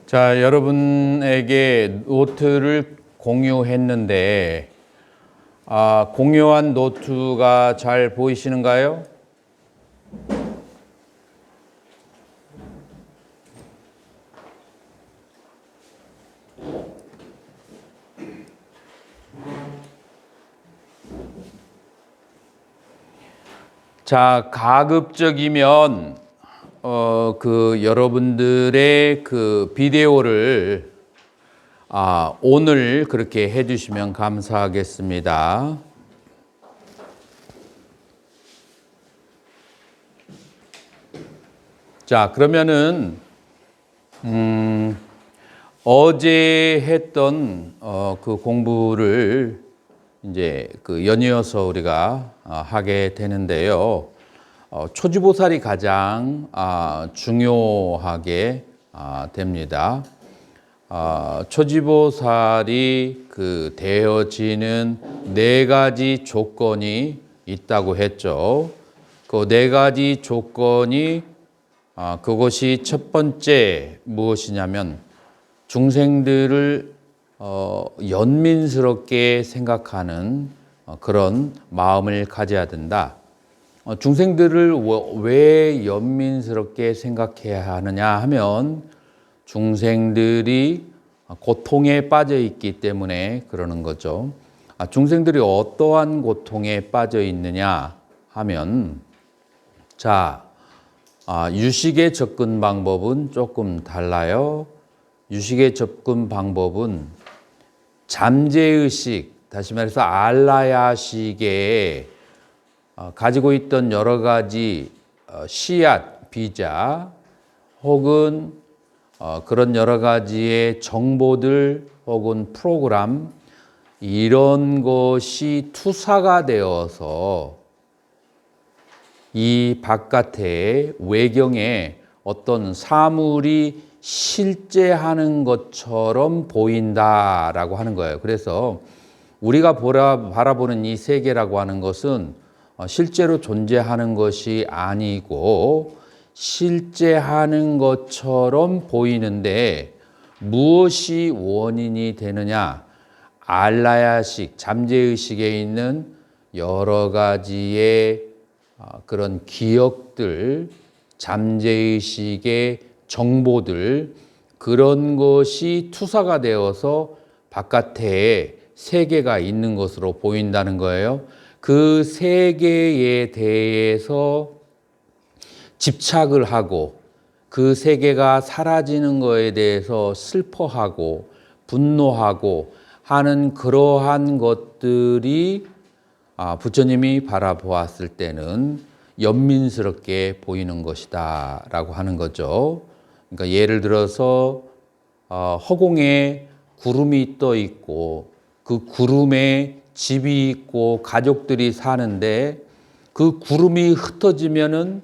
자, 여러분에게 노트를 공유했는데, 공유한 노트가 잘 보이시는가요? 자, 가급적이면 여러분들의 그 비디오를 오늘 그렇게 해주시면 감사하겠습니다. 자, 그러면은 어제 했던 그 공부를 이제 그 연이어서 우리가 하게 되는데요. 초지보살이 가장 중요하게 됩니다. 초지보살이 그 되어지는 네 가지 조건이 있다고 했죠. 그 네 가지 조건이 그것이 첫 번째 무엇이냐면 중생들을 연민스럽게 생각하는 그런 마음을 가져야 된다. 중생들을 왜 연민스럽게 생각해야 하느냐 하면 중생들이 고통에 빠져 있기 때문에 그러는 거죠. 중생들이 어떠한 고통에 빠져 있느냐 하면 자, 유식의 접근 방법은 조금 달라요. 유식의 접근 방법은 잠재의식, 다시 말해서 알라야식에 가지고 있던 여러 가지 씨앗, 비자 혹은 그런 여러 가지의 정보들 혹은 프로그램 이런 것이 투사가 되어서 이 바깥에 외경에 어떤 사물이 실제하는 것처럼 보인다라고 하는 거예요. 그래서 우리가 바라보는 이 세계라고 하는 것은 실제로 존재하는 것이 아니고 실제하는 것처럼 보이는데 무엇이 원인이 되느냐? 알라야식, 잠재의식에 있는 여러 가지의 그런 기억들, 잠재의식의 정보들 그런 것이 투사가 되어서 바깥에 세계가 있는 것으로 보인다는 거예요. 그 세계에 대해서 집착을 하고 그 세계가 사라지는 것에 대해서 슬퍼하고 분노하고 하는 그러한 것들이 부처님이 바라보았을 때는 연민스럽게 보이는 것이다 라고 하는 거죠. 그러니까 예를 들어서 허공에 구름이 떠 있고 그 구름에 집이 있고 가족들이 사는데 그 구름이 흩어지면은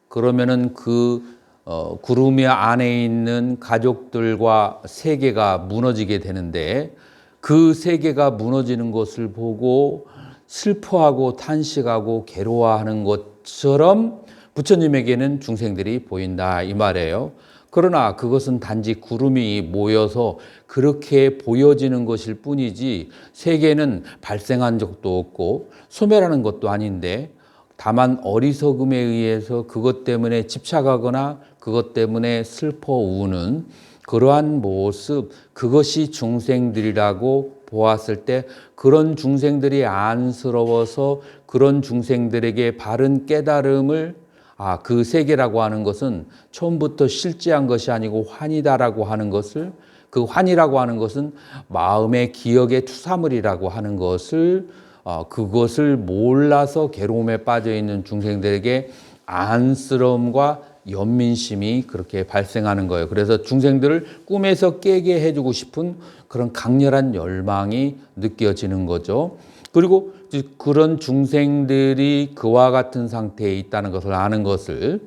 그러면은 그 구름 안에 있는 가족들과 세계가 무너지게 되는데 그 세계가 무너지는 것을 보고 슬퍼하고 탄식하고 괴로워하는 것처럼 부처님에게는 중생들이 보인다 이 말이에요. 그러나 그것은 단지 구름이 모여서 그렇게 보여지는 것일 뿐이지 세계는 발생한 적도 없고 소멸하는 것도 아닌데 다만 어리석음에 의해서 그것 때문에 집착하거나 그것 때문에 슬퍼 우는 그러한 모습, 그것이 중생들이라고 보았을 때 그런 중생들이 안쓰러워서 그런 중생들에게 바른 깨달음을 그 세계라고 하는 것은 처음부터 실제한 것이 아니고 환이다라고 하는 것을 그 환이라고 하는 것은 마음의 기억의 투사물이라고 하는 것을 그것을 몰라서 괴로움에 빠져 있는 중생들에게 안쓰러움과 연민심이 그렇게 발생하는 거예요. 그래서 중생들을 꿈에서 깨게 해주고 싶은 그런 강렬한 열망이 느껴지는 거죠. 그리고 그런 중생들이 그와 같은 상태에 있다는 것을 아는 것을,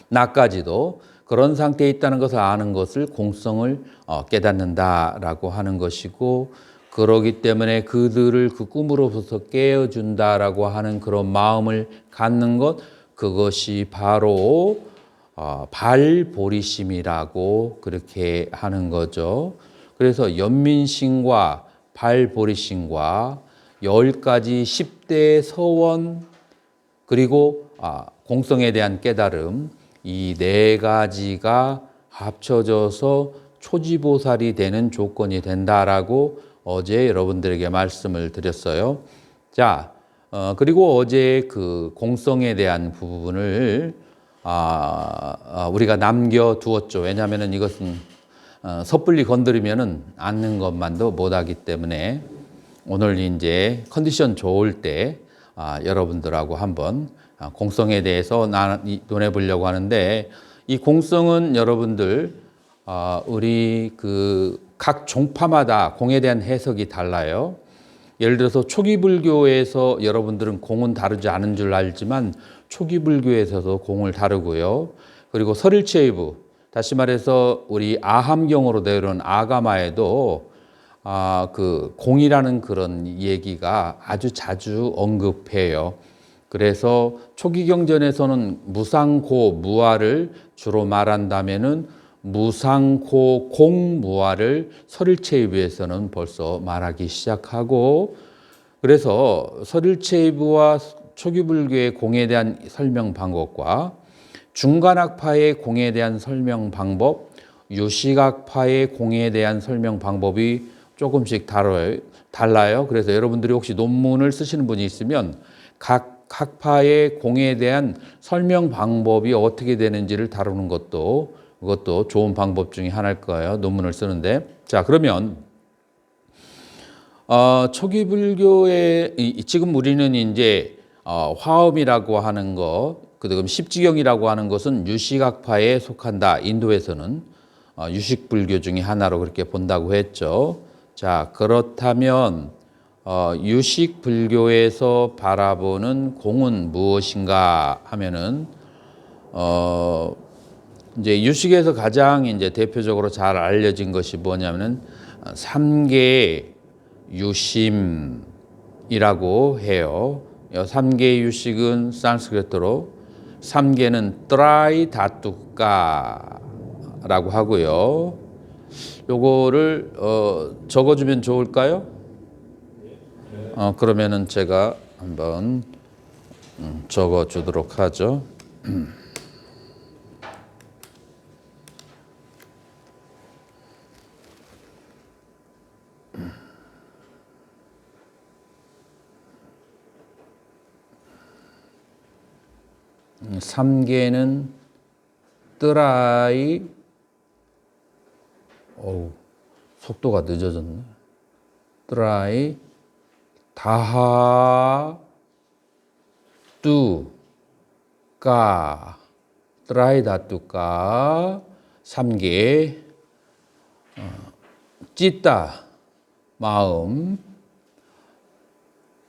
나까지도 그런 상태에 있다는 것을 아는 것을 공성을 깨닫는다라고 하는 것이고, 그러기 때문에 그들을 그 꿈으로부터 깨어준다라고 하는 그런 마음을 갖는 것, 그것이 바로 발보리심이라고 그렇게 하는 거죠. 그래서 연민심과 발보리심과 10가지 10대 서원, 그리고 공성에 대한 깨달음, 이 4가지가 합쳐져서 초지보살이 되는 조건이 된다라고 어제 여러분들에게 말씀을 드렸어요. 자, 그리고 어제 그 공성에 대한 부분을 우리가 남겨두었죠. 왜냐하면 이것은 섣불리 건드리면은 않는 것만도 못하기 때문에 오늘 이제 컨디션 좋을 때 여러분들하고 한번 공성에 대해서 논해 보려고 하는데, 이 공성은 여러분들 우리 그 각 종파마다 공에 대한 해석이 달라요. 예를 들어서 초기 불교에서 여러분들은 공은 다루지 않은 줄 알지만 초기 불교에서도 공을 다루고요. 그리고 설일체의부, 다시 말해서 우리 아함경으로 내려온 아가마에도 그 공이라는 그런 얘기가 아주 자주 언급해요. 그래서 초기 경전에서는 무상고 무아를 주로 말한다면은 무상고 공무아를 설일체의부에서는 벌써 말하기 시작하고, 그래서 설일체의부와 초기불교의 공에 대한 설명 방법과 중간학파의 공에 대한 설명 방법, 유식학파의 공에 대한 설명 방법이 조금씩 달라요. 그래서 여러분들이 혹시 논문을 쓰시는 분이 있으면 각 학파의 공에 대한 설명 방법이 어떻게 되는지를 다루는 것도, 그것도 좋은 방법 중에 하나일 거예요. 논문을 쓰는데. 자, 그러면 초기 불교의 지금 우리는 이제 화엄이라고 하는 거, 그다음 십지경이라고 하는 것은 유식학파에 속한다. 인도에서는 유식 불교 중에 하나로 그렇게 본다고 했죠. 자, 그렇다면 유식 불교에서 바라보는 공은 무엇인가 하면은 이제 유식에서 가장 이제 대표적으로 잘 알려진 것이 뭐냐면은 삼계 유심이라고 해요. 3개의 유식은 산스크리트로 3개는 트라이 다투까라고 하고요. 요거를 적어주면 좋을까요? 그러면은 제가 한번 적어주도록 하죠. 3개는 뜨라이, 속도가 늦어졌네. 뜨라이 다하 뚜까, 뜨라이 다뚜까 3개, 찌따 마음,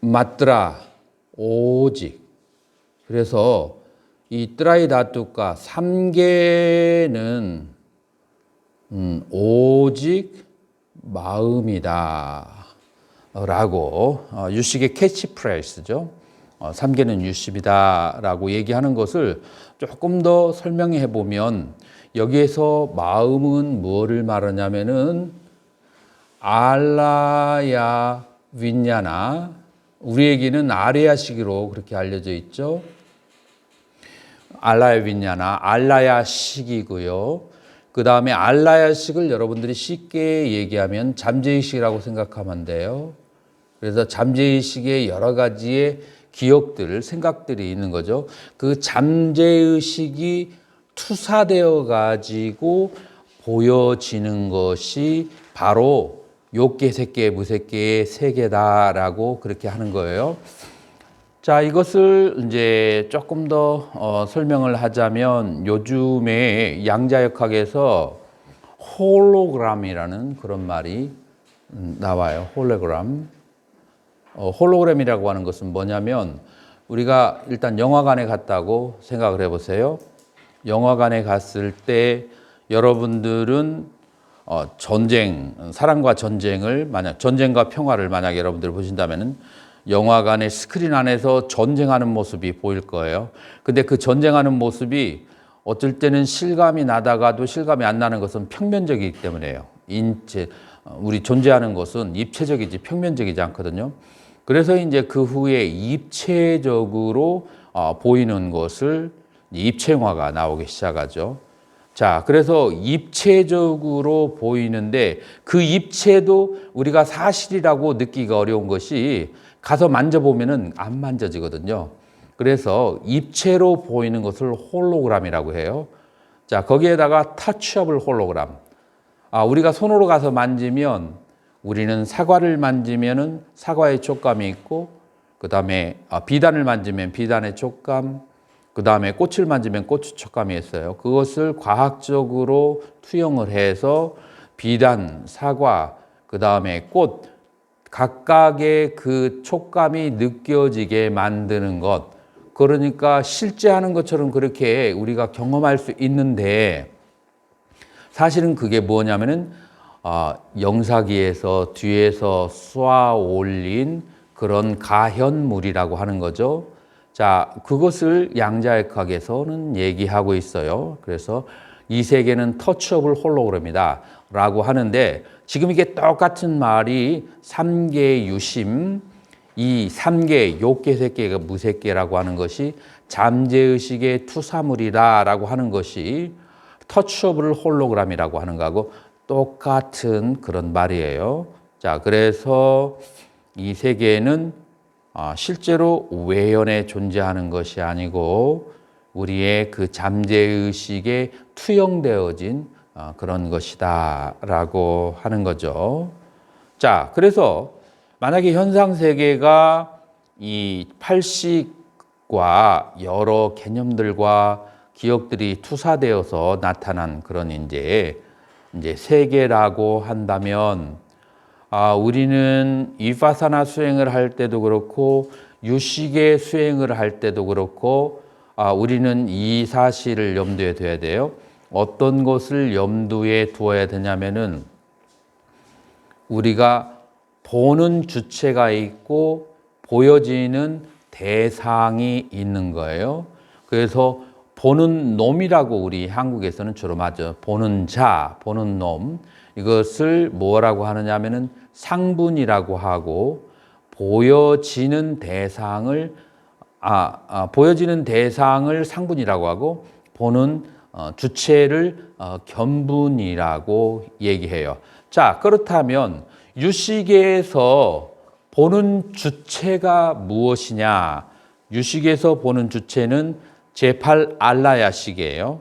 맞드라 오직. 그래서 이 뜨라이 다뚜까 3개는 오직 마음이다 라고 유식의 캐치프레이즈죠. 3개는 유식이다 라고 얘기하는 것을 조금 더 설명해 보면, 여기에서 마음은 무엇을 말하냐면은 알라야 윈냐나, 우리에게는 아레야식으로 그렇게 알려져 있죠. 알라야 윈냐나, 알라야식이고요. 그 다음에 알라야식을 여러분들이 쉽게 얘기하면 잠재의식이라고 생각하면 돼요. 그래서 잠재의식에 여러 가지의 기억들, 생각들이 있는 거죠. 그 잠재의식이 투사되어 가지고 보여지는 것이 바로 욕계, 색계, 무색계의 세계다라고 그렇게 하는 거예요. 자, 이것을 이제 조금 더 설명을 하자면 요즘에 양자역학에서 홀로그램이라는 그런 말이 나와요. 홀로그램. 홀로그램이라고 하는 것은 뭐냐면 우리가 일단 영화관에 갔다고 생각을 해보세요. 영화관에 갔을 때 여러분들은 사랑과 전쟁을 만약 전쟁과 평화를 만약 여러분들 보신다면은 영화관의 스크린 안에서 전쟁하는 모습이 보일 거예요. 근데 그 전쟁하는 모습이 어쩔 때는 실감이 나다가도 실감이 안 나는 것은 평면적이기 때문에요. 우리 존재하는 것은 입체적이지 평면적이지 않거든요. 그래서 이제 그 후에 입체적으로 보이는 것을 입체영화가 나오기 시작하죠. 자, 그래서 입체적으로 보이는데 그 입체도 우리가 사실이라고 느끼기가 어려운 것이 가서 만져보면은 안 만져지거든요. 그래서 입체로 보이는 것을 홀로그램이라고 해요. 자, 거기에다가 터치able 홀로그램. 우리가 손으로 가서 만지면 우리는 사과를 만지면은 사과의 촉감이 있고, 그 다음에 비단을 만지면 비단의 촉감, 그 다음에 꽃을 만지면 꽃의 촉감이 있어요. 그것을 과학적으로 투영을 해서 비단, 사과, 그 다음에 꽃, 각각의 그 촉감이 느껴지게 만드는 것. 그러니까 실제 하는 것처럼 그렇게 우리가 경험할 수 있는데 사실은 그게 뭐냐면은 영사기에서 뒤에서 쏘아 올린 그런 가현물이라고 하는 거죠. 자, 그것을 양자역학에서는 얘기하고 있어요. 그래서 이 세계는 터치어블 홀로그램이다 라고 하는데 지금 이게 똑같은 말이 삼계 유심, 이 삼계, 요계, 색계가 무색계라고 하는 것이 잠재의식의 투사물이다 라고 하는 것이 터치어블 홀로그램이라고 하는 거하고 똑같은 그런 말이에요. 자, 그래서 이 세계는 실제로 외연에 존재하는 것이 아니고 우리의 그 잠재의식에 투영되어진 그런 것이다 라고 하는 거죠. 자, 그래서 만약에 현상세계가 이 팔식과 여러 개념들과 기억들이 투사되어서 나타난 그런 이제 세계라고 한다면 우리는 이파사나 수행을 할 때도 그렇고 유식의 수행을 할 때도 그렇고 우리는 이 사실을 염두에 둬야 돼요. 어떤 것을 염두에 두어야 되냐면은 우리가 보는 주체가 있고 보여지는 대상이 있는 거예요. 그래서 보는 놈이라고 우리 한국에서는 주로 하죠. 보는 자, 보는 놈. 이것을 뭐라고 하느냐 하면은 상분이라고 하고 보여지는 대상을 보여지는 대상을 상분이라고 하고 보는 주체를 견분이라고 얘기해요. 자, 그렇다면 유식에서 보는 주체가 무엇이냐? 유식에서 보는 주체는 제8 알라야식이에요.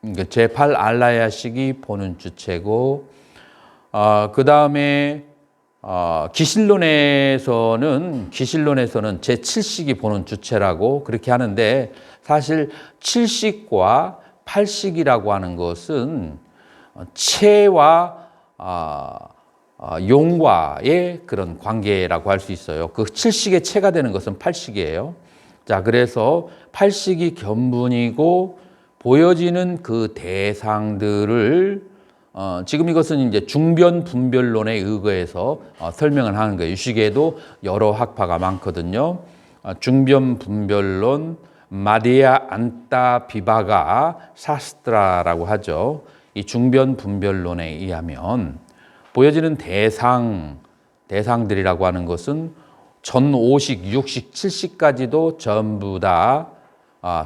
제8 알라야식이 보는 주체고, 그 다음에 기실론에서는 제7식이 보는 주체라고 그렇게 하는데 사실 7식과 8식이라고 하는 것은 체와 용과의 그런 관계라고 할 수 있어요. 그 7식의 체가 되는 것은 8식이에요. 자, 그래서 8식이 견분이고 보여지는 그 대상들을 지금 이것은 이제 중변 분별론에 의거해서 설명을 하는 거예요. 유식에도 여러 학파가 많거든요. 중변 분별론 마디아 안타 비바가 샤스트라라고 하죠. 이 중변 분별론에 의하면 보여지는 대상들이라고 하는 것은 전 5식, 6식, 7식까지도 전부 다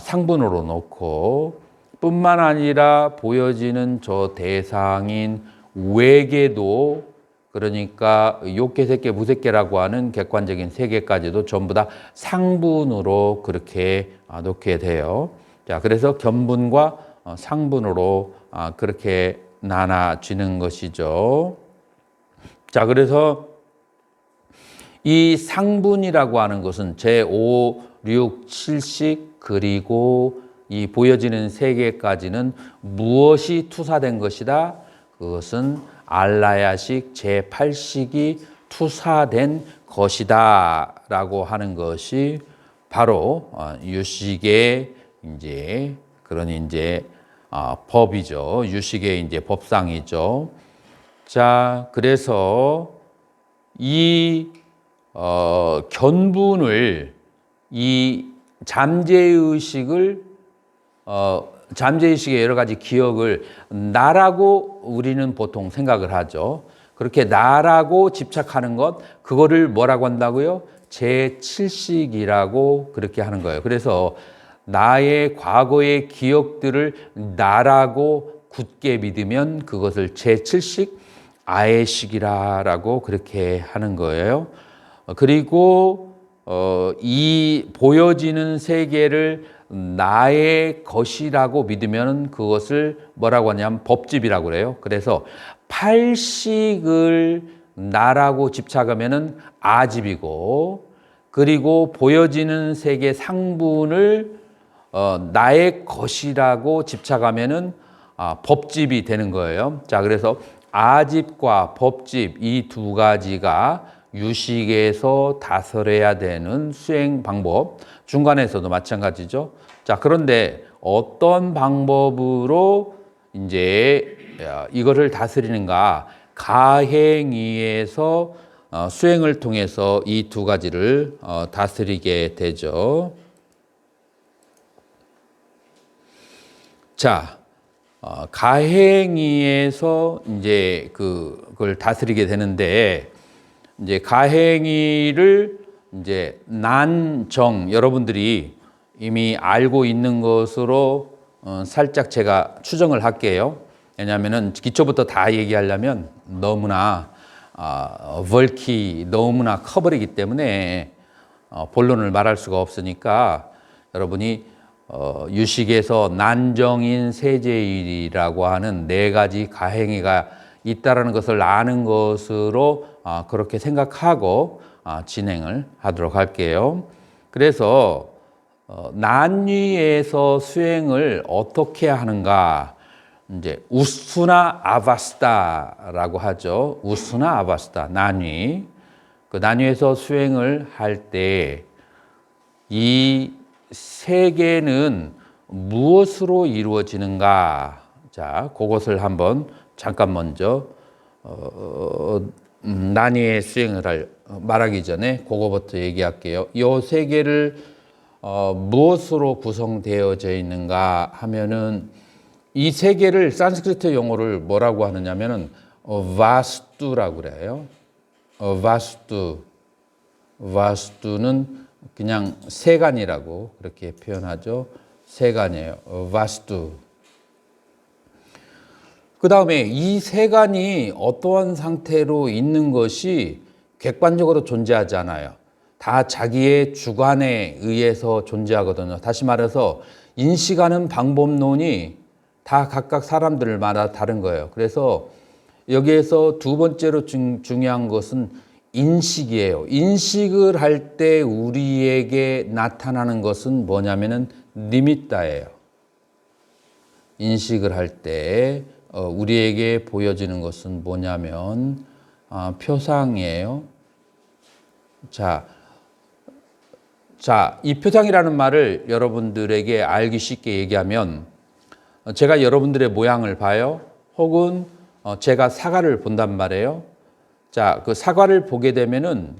상분으로 놓고 뿐만 아니라 보여지는 저 대상인 외계도 그러니까 욕계, 색계, 무색계라고 하는 객관적인 세계까지도 전부 다 상분으로 그렇게 놓게 돼요. 자, 그래서 견분과 상분으로 그렇게 나눠지는 것이죠. 자, 그래서 이 상분이라고 하는 것은 제5, 6, 7식 그리고 이 보여지는 세 개까지는 무엇이 투사된 것이다? 그것은 알라야식 제8식이 투사된 것이다 라고 하는 것이 바로 유식의 이제 그런 이제 법이죠. 유식의 이제 법상이죠. 자, 그래서 이 견분을 이 잠재의식을 잠재의식의 여러 가지 기억을 나라고 우리는 보통 생각을 하죠. 그렇게 나라고 집착하는 것, 그거를 뭐라고 한다고요? 제7식이라고 그렇게 하는 거예요. 그래서 나의 과거의 기억들을 나라고 굳게 믿으면 그것을 제7식 아해식이라고 그렇게 하는 거예요. 그리고 이 보여지는 세계를 나의 것이라고 믿으면 그것을 뭐라고 하냐면 법집이라고 그래요. 그래서 팔식을 나라고 집착하면은 아집이고, 그리고 보여지는 세계 상분을 나의 것이라고 집착하면은 법집이 되는 거예요. 자, 그래서 아집과 법집 이 두 가지가 유식에서 다스려야 되는 수행 방법, 중간에서도 마찬가지죠. 자, 그런데 어떤 방법으로 이제 이거를 다스리는가? 가행위에서 수행을 통해서 이 두 가지를 다스리게 되죠. 자, 가행위에서 이제 그걸 다스리게 되는데, 이제 가행위를 이제 난정 여러분들이 이미 알고 있는 것으로 살짝 제가 추정을 할게요. 왜냐하면은 기초부터 다 얘기하려면 너무나 벌키 너무나 커버리기 때문에 본론을 말할 수가 없으니까 여러분이 유식에서 난정인 세제일이라고 하는 네 가지 가행위가 있다라는 것을 아는 것으로 그렇게 생각하고 진행을 하도록 할게요. 그래서 난위에서 수행을 어떻게 하는가? 이제 우스나 아바스다라고 하죠. 우스나 아바스다 난위. 그 난위에서 수행을 할 때 이 세계는 무엇으로 이루어지는가? 자, 그것을 한번 잠깐 먼저 난위의 수행을 말하기 전에 그거부터 얘기할게요. 이 세계를 무엇으로 구성되어져 있는가 하면은 이 세계를 산스크리트 용어를 뭐라고 하느냐면은 바스투라고 그래요. 바스투는 그냥 세간이라고 그렇게 표현하죠. 세간이에요. 바스투. 그 다음에 이 세간이 어떠한 상태로 있는 것이 객관적으로 존재하지 않아요. 다 자기의 주관에 의해서 존재하거든요. 다시 말해서 인식하는 방법론이 다 각각 사람들마다 다른 거예요. 그래서 여기에서 두 번째로 중요한 것은 인식이에요. 인식을 할 때 우리에게 나타나는 것은 뭐냐면은 니미따예요. 인식을 할 때 우리에게 보여지는 것은 뭐냐면 표상이에요. 자, 이 표상이라는 말을 여러분들에게 알기 쉽게 얘기하면 제가 여러분들의 모양을 봐요. 혹은 제가 사과를 본단 말이에요. 자, 그 사과를 보게 되면은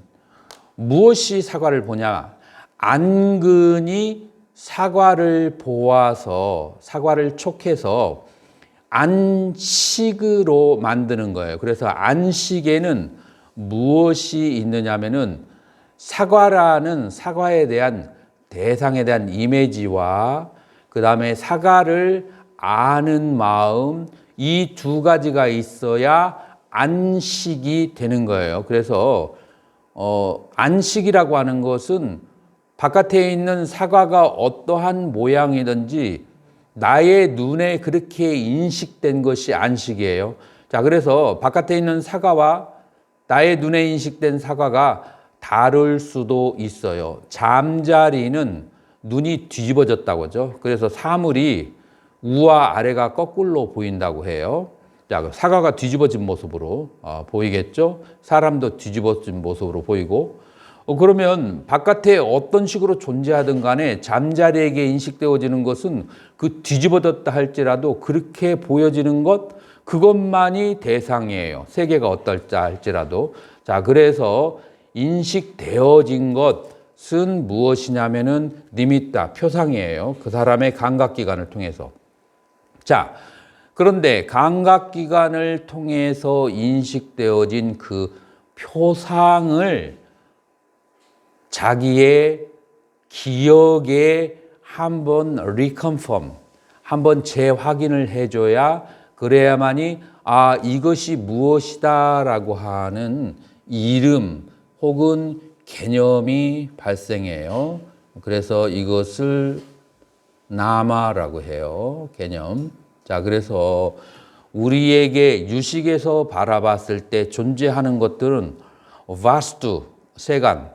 무엇이 사과를 보냐? 안근이 사과를 보아서 사과를 촉해서 안식으로 만드는 거예요. 그래서 안식에는 무엇이 있느냐면은 사과라는 사과에 대한 대상에 대한 이미지와 그 다음에 사과를 아는 마음, 이 두 가지가 있어야 안식이 되는 거예요. 그래서 안식이라고 하는 것은 바깥에 있는 사과가 어떠한 모양이든지 나의 눈에 그렇게 인식된 것이 안식이에요. 자, 그래서 바깥에 있는 사과와 나의 눈에 인식된 사과가 다를 수도 있어요. 잠자리는 눈이 뒤집어졌다고 하죠. 그래서 사물이 우와 아래가 거꾸로 보인다고 해요. 자, 사과가 뒤집어진 모습으로 보이겠죠? 사람도 뒤집어진 모습으로 보이고. 그러면 바깥에 어떤 식으로 존재하든 간에 잠자리에게 인식되어지는 것은 그 뒤집어졌다 할지라도 그렇게 보여지는 것, 그것만이 대상이에요. 세계가 어떨까 할지라도. 자, 그래서 인식되어진 것은 무엇이냐면은 니미타, 표상이에요. 그 사람의 감각기관을 통해서. 자, 그런데 감각기관을 통해서 인식되어진 그 표상을 자기의 기억에 한번 리컨펌, 한번 재확인을 해줘야 그래야만이 이것이 무엇이다라고 하는 이름 혹은 개념이 발생해요. 그래서 이것을 나마라고 해요. 개념. 자, 그래서 우리에게 유식에서 바라봤을 때 존재하는 것들은 바스투, 세간,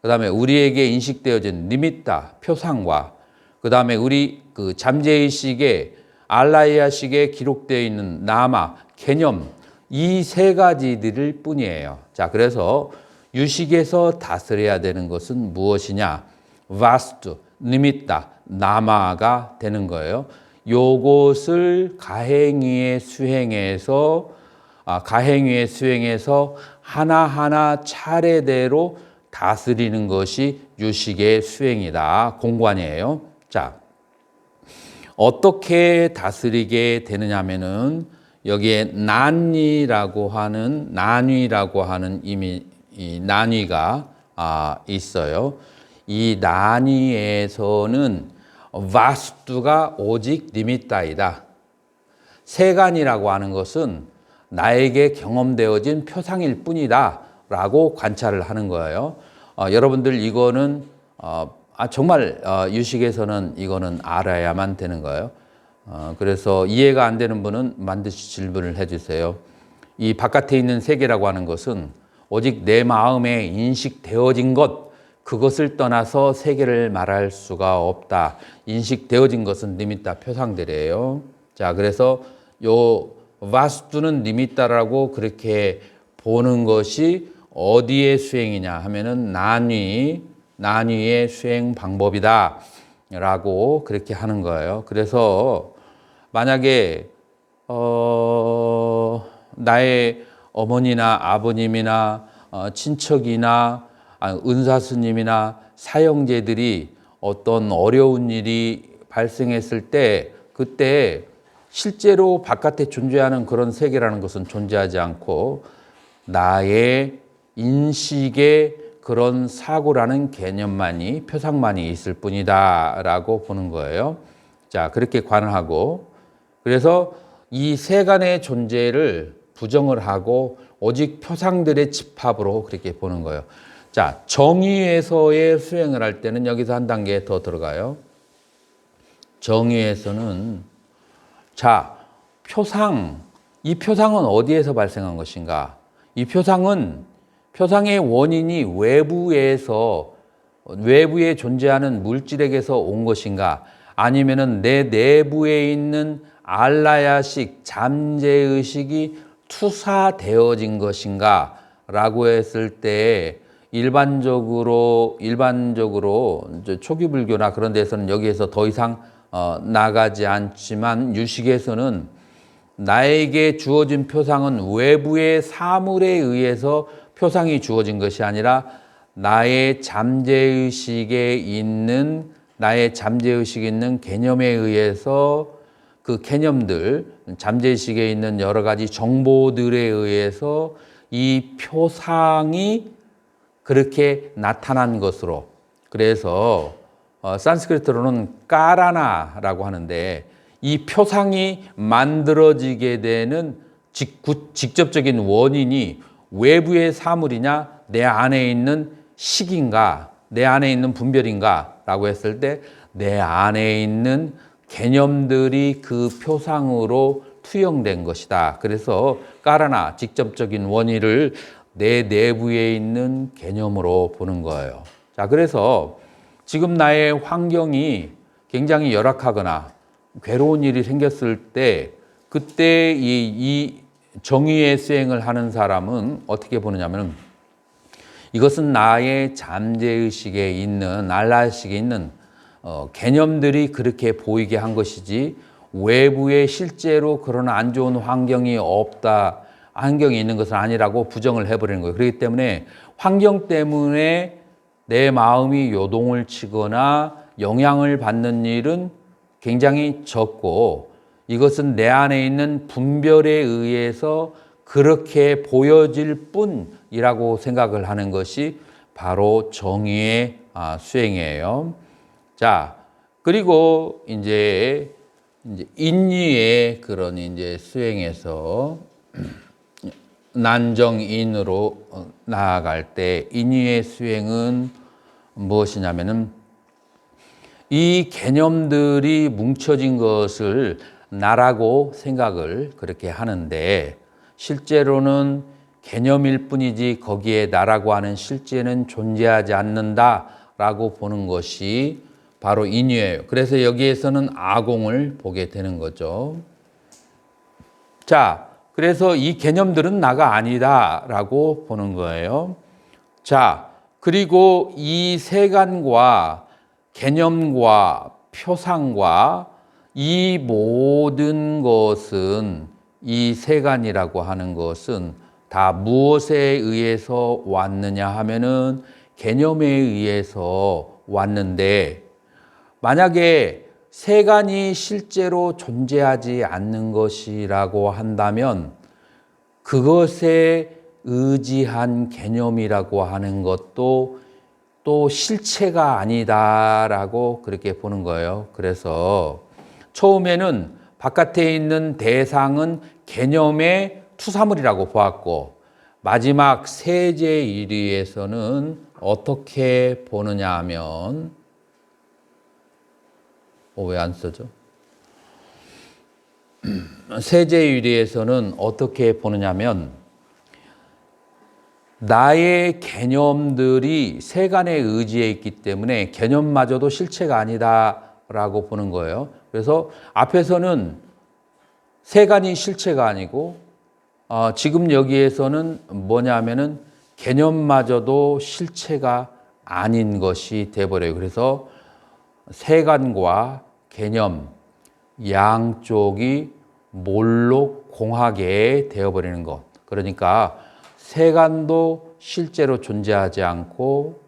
그 다음에 우리에게 인식되어진 니미타, 표상과 그 다음에 우리 그 잠재의식에 알라이아식에 기록되어 있는 나마, 개념, 이 세 가지들일 뿐이에요. 자, 그래서 유식에서 다스려야 되는 것은 무엇이냐? 바스투, 니미타, 나마가 되는 거예요. 요것을 가행위의 수행에서 하나하나 차례대로 다스리는 것이 유식의 수행이다. 공관이에요. 자, 어떻게 다스리게 되느냐 하면은 여기에 난위라고 하는 이미 이 난위가 있어요. 이 난위에서는 바스투가 오직 니미타이다. 세간이라고 하는 것은 나에게 경험되어진 표상일 뿐이다 라고 관찰을 하는 거예요. 여러분들 이거는 정말 유식에서는 이거는 알아야만 되는 거예요. 그래서 이해가 안 되는 분은 반드시 질문을 해주세요. 이 바깥에 있는 세계라고 하는 것은 오직 내 마음에 인식되어진 것, 그것을 떠나서 세계를 말할 수가 없다. 인식되어진 것은 니미타 표상들이에요. 자, 그래서 요 바스투는 니미타라고 그렇게 보는 것이 어디의 수행이냐 하면은 난위의 수행 방법이다 라고 그렇게 하는 거예요. 그래서 만약에 나의 어머니나 아버님이나 친척이나 은사스님이나 사형제들이 어떤 어려운 일이 발생했을 때 그때 실제로 바깥에 존재하는 그런 세계라는 것은 존재하지 않고 나의 인식의 그런 사고라는 개념만이, 표상만이 있을 뿐이다 라고 보는 거예요. 자, 그렇게 관하고, 그래서 이 세간의 존재를 부정을 하고 오직 표상들의 집합으로 그렇게 보는 거예요. 자, 정의에서의 수행을 할 때는 여기서 한 단계 더 들어가요. 정의에서는 자, 표상, 이 표상은 어디에서 발생한 것인가? 이 표상의 원인이 외부에 존재하는 물질에게서 온 것인가? 아니면은 내 내부에 있는 알라야식, 잠재의식이 투사되어진 것인가? 라고 했을 때 일반적으로 이제 초기 불교나 그런 데서는 여기에서 더 이상 나가지 않지만 유식에서는 나에게 주어진 표상은 외부의 사물에 의해서 표상이 주어진 것이 아니라 나의 잠재의식에 있는 개념에 의해서 그 개념들, 잠재의식에 있는 여러 가지 정보들에 의해서 이 표상이 그렇게 나타난 것으로, 그래서 산스크리트로는 까라나라고 하는데 이 표상이 만들어지게 되는 직접적인 원인이 외부의 사물이냐 내 안에 있는 식인가 내 안에 있는 분별인가 라고 했을 때 내 안에 있는 개념들이 그 표상으로 투영된 것이다. 그래서 까라나, 직접적인 원인을 내 내부에 있는 개념으로 보는 거예요. 자, 그래서 지금 나의 환경이 굉장히 열악하거나 괴로운 일이 생겼을 때 그때 이 정의의 수행을 하는 사람은 어떻게 보느냐면 이것은 나의 잠재의식에 있는 알라의식에 있는 개념들이 그렇게 보이게 한 것이지 외부에 실제로 그런 안 좋은 환경이 없다, 환경이 있는 것은 아니라고 부정을 해버리는 거예요. 그렇기 때문에 환경 때문에 내 마음이 요동을 치거나 영향을 받는 일은 굉장히 적고 이것은 내 안에 있는 분별에 의해서 그렇게 보여질 뿐이라고 생각을 하는 것이 바로 정의의 수행이에요. 자, 그리고 이제 인의의 그런 이제 수행에서 난정인으로 나아갈 때 인의의 수행은 무엇이냐면은 이 개념들이 뭉쳐진 것을 나라고 생각을 그렇게 하는데 실제로는 개념일 뿐이지 거기에 나라고 하는 실제는 존재하지 않는다라고 보는 것이 바로 인유예요. 그래서 여기에서는 아공을 보게 되는 거죠. 자, 그래서 이 개념들은 나가 아니다라고 보는 거예요. 자, 그리고 이 세간과 개념과 표상과 이 모든 것은 이 세간이라고 하는 것은 다 무엇에 의해서 왔느냐 하면은 개념에 의해서 왔는데 만약에 세간이 실제로 존재하지 않는 것이라고 한다면 그것에 의지한 개념이라고 하는 것도 또 실체가 아니다라고 그렇게 보는 거예요. 그래서 처음에는 바깥에 있는 대상은 개념의 투사물이라고 보았고 마지막 세제일의에서는 어떻게 보느냐 하면 왜 안 써져? 세제일의에서는 어떻게 보느냐면 나의 개념들이 세간에 의지해 있기 때문에 개념마저도 실체가 아니다라고 보는 거예요. 그래서 앞에서는 세간이 실체가 아니고 지금 여기에서는 뭐냐면은 개념마저도 실체가 아닌 것이 돼버려요. 그래서 세간과 개념 양쪽이 몰록공하게 되어버리는 것. 그러니까 세간도 실제로 존재하지 않고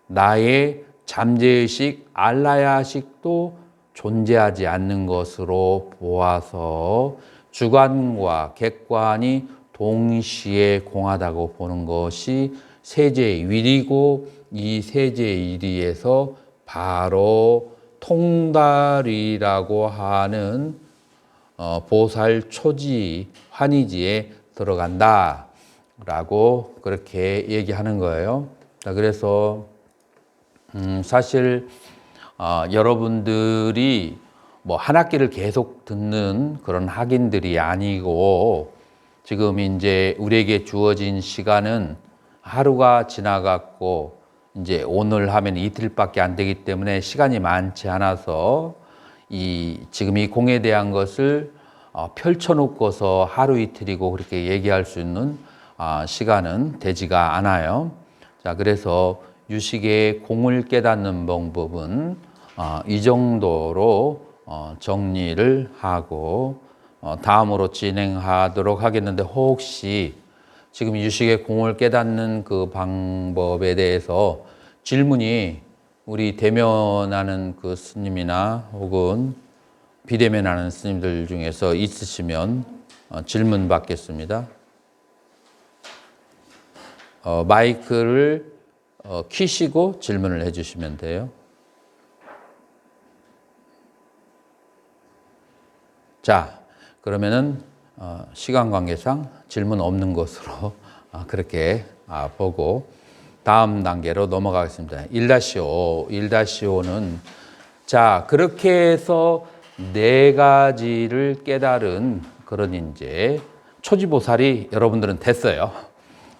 나의 잠재의식, 알라야식도 존재하지 않는 것으로 보아서 주관과 객관이 동시에 공하다고 보는 것이 세제일이고 이 세제일이에서 바로 통달이라고 하는 보살초지, 환희지에 들어간다라고 그렇게 얘기하는 거예요. 그래서 사실 여러분들이 뭐 한 학기를 계속 듣는 그런 학인들이 아니고 지금 이제 우리에게 주어진 시간은 하루가 지나갔고 이제 오늘 하면 이틀밖에 안 되기 때문에 시간이 많지 않아서 지금 이 공에 대한 것을 펼쳐놓고서 하루 이틀이고 그렇게 얘기할 수 있는 시간은 되지가 않아요. 자, 그래서 유식의 공을 깨닫는 방법은 이 정도로 정리를 하고 다음으로 진행하도록 하겠는데 혹시 지금 유식의 공을 깨닫는 그 방법에 대해서 질문이 우리 대면하는 그 스님이나 혹은 비대면하는 스님들 중에서 있으시면 질문 받겠습니다. 마이크를 키시고 질문을 해주시면 돼요. 자, 그러면은 시간 관계상 질문 없는 것으로 그렇게 보고 다음 단계로 넘어가겠습니다. 1-5. 1-5는 자, 그렇게 해서 네 가지를 깨달은 그런 이제 초지보살이 여러분들은 됐어요.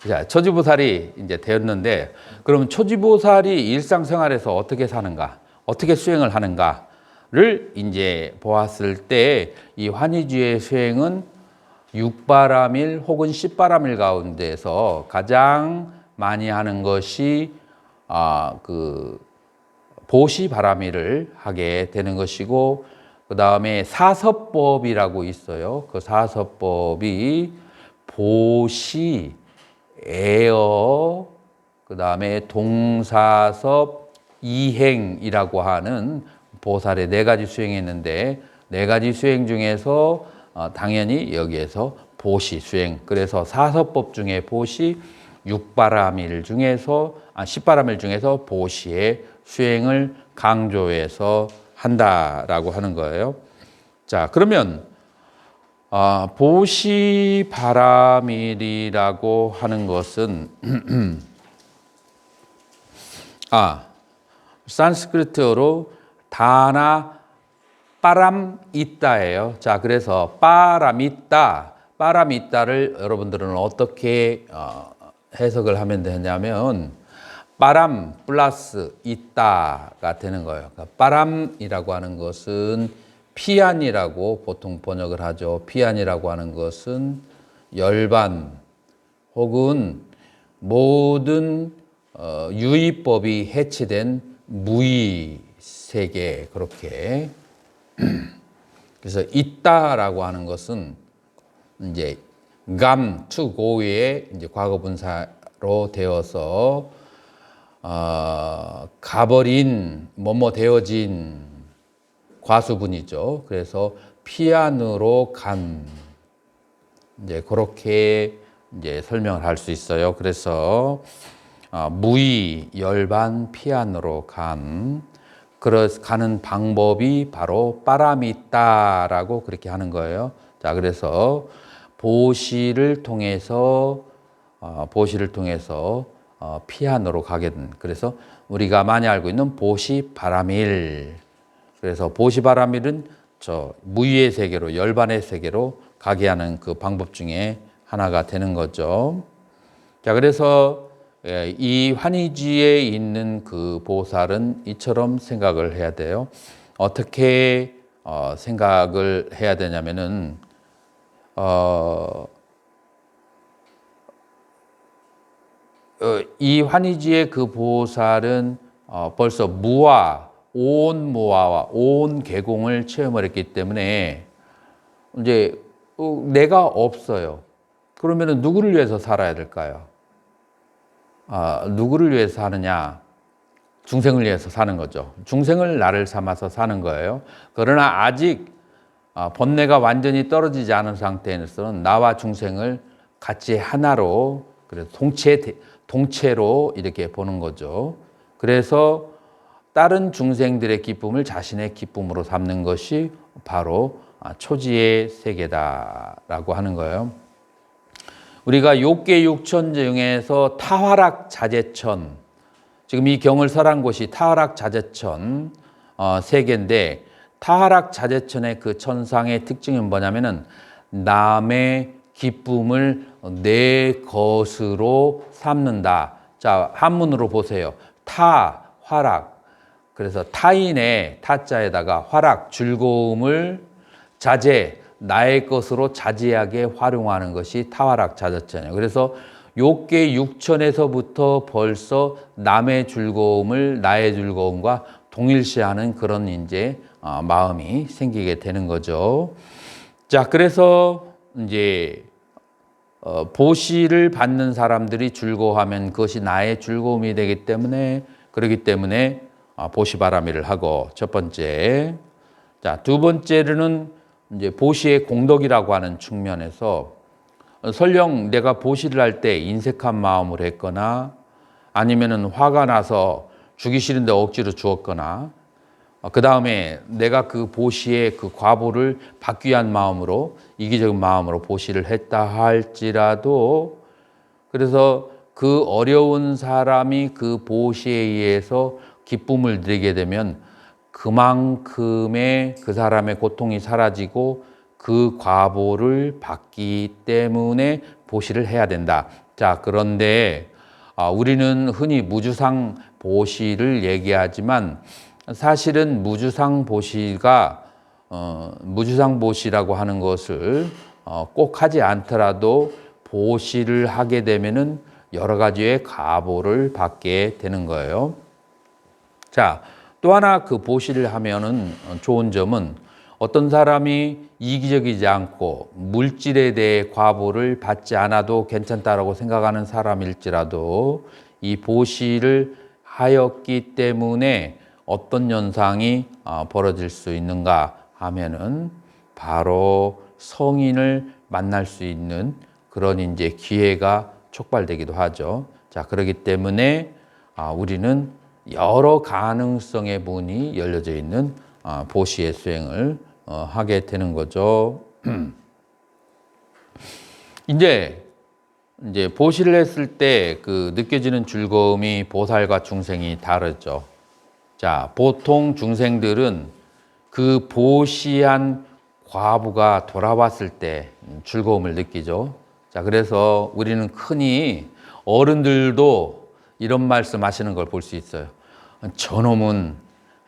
자, 처지보살이 이제 되었는데, 그러면 처지보살이 일상생활에서 어떻게 사는가, 어떻게 수행을 하는가를 이제 보았을 때, 이 환희주의 수행은 육바람일 혹은 십바람일 가운데서 가장 많이 하는 것이 보시바라밀을 하게 되는 것이고, 그 다음에 사서법이라고 있어요. 그 사서법이 보시, 애어, 그 다음에 동사섭, 이행이라고 하는 보살의 4가지 수행이 있는데, 4가지 수행 중에서 당연히 여기에서 보시 수행, 그래서 사서법 중에 보시, 육바라밀 중에서 십바라밀 중에서 보시의 수행을 강조해서 한다라고 하는 거예요. 자, 그러면 보시바라밀이라고 하는 것은 산스크리트어로 다나 빠람있다예요. 자, 그래서 빠람있다를 여러분들은 어떻게 해석을 하면 되냐면 빠람 플러스 있다가 되는 거예요. 그러니까 빠람이라고 하는 것은 피안이라고 보통 번역을 하죠. 피안이라고 하는 것은 열반 혹은 모든 유의법이 해치된 무의 세계, 그렇게. 그래서 있다라고 하는 것은 이제 감 to go의 이제 과거분사로 되어서 가버린 뭐뭐 되어진 과수분이죠. 그래서 피안으로 간, 이제 그렇게 이제 설명을 할 수 있어요. 그래서 무의 열반 피안으로 가는 방법이 바로 빠라미따라고 그렇게 하는 거예요. 자, 그래서 보시를 통해서 피안으로 가게 된, 그래서 우리가 많이 알고 있는 보시바라밀, 그래서 보시바라밀은 저 무의의 세계로, 열반의 세계로 가게 하는 그 방법 중에 하나가 되는 거죠. 자, 그래서 이 환희지에 있는 그 보살은 이처럼 생각을 해야 돼요. 어떻게 생각을 해야 되냐면은 이 환희지의 그 보살은 벌써 온 무아와 온 개공을 체험을 했기 때문에 이제 내가 없어요. 그러면은 누구를 위해서 살아야 될까요? 누구를 위해서 사느냐? 중생을 위해서 사는 거죠. 중생을 나를 삼아서 사는 거예요. 그러나 아직 번뇌가 완전히 떨어지지 않은 상태에서는 나와 중생을 같이 하나로, 그래서 동체로 이렇게 보는 거죠. 그래서 다른 중생들의 기쁨을 자신의 기쁨으로 삼는 것이 바로 초지의 세계다라고 하는 거예요. 우리가 욕계 육천 중에서 타화락 자재천, 지금 이 경을 설한 곳이 타화락 자재천 세계인데, 타화락 자재천의 그 천상의 특징은 뭐냐면은 남의 기쁨을 내 것으로 삼는다. 자, 한문으로 보세요. 화락. 그래서 타인의 타자에다가 화락, 즐거움을 자제, 나의 것으로 자제하게 활용하는 것이 타화락 자재천이에요. 그래서 욕계 육천에서부터 벌써 남의 즐거움을 나의 즐거움과 동일시하는 그런 이제 마음이 생기게 되는 거죠. 자, 그래서 이제 보시를 받는 사람들이 즐거워하면 그것이 나의 즐거움이 되기 때문에, 그렇기 때문에 보시바라밀을 하고, 첫 번째. 자, 두 번째로는 이제 보시의 공덕이라고 하는 측면에서, 설령 내가 보시를 할 때 인색한 마음으로 했거나 아니면은 화가 나서 주기 싫은데 억지로 주었거나, 그 다음에 내가 그 보시의 그 과보를 받기 위한 마음으로, 이기적인 마음으로 보시를 했다 할지라도, 그래서 그 어려운 사람이 그 보시에 의해서 기쁨을 누리게 되면 그만큼의 그 사람의 고통이 사라지고 그 과보를 받기 때문에 보시를 해야 된다. 자, 그런데 우리는 흔히 무주상 보시를 얘기하지만 사실은 무주상 보시가 무주상 보시라고 하는 것을 꼭 하지 않더라도 보시를 하게 되면은 여러 가지의 가보를 받게 되는 거예요. 자, 또 하나 그 보시를 하면은 좋은 점은 어떤 사람이 이기적이지 않고 물질에 대해 과보를 받지 않아도 괜찮다라고 생각하는 사람일지라도 이 보시를 하였기 때문에 어떤 현상이 벌어질 수 있는가 하면은 바로 성인을 만날 수 있는 그런 이제 기회가 촉발되기도 하죠. 자, 그렇기 때문에 우리는 여러 가능성의 문이 열려져 있는 보시의 수행을 하게 되는 거죠. 이제 보시를 했을 때 그 느껴지는 즐거움이 보살과 중생이 다르죠. 자, 보통 중생들은 그 보시한 과부가 돌아왔을 때 즐거움을 느끼죠. 자, 그래서 우리는 흔히 어른들도 이런 말씀 하시는 걸 볼 수 있어요. 저놈은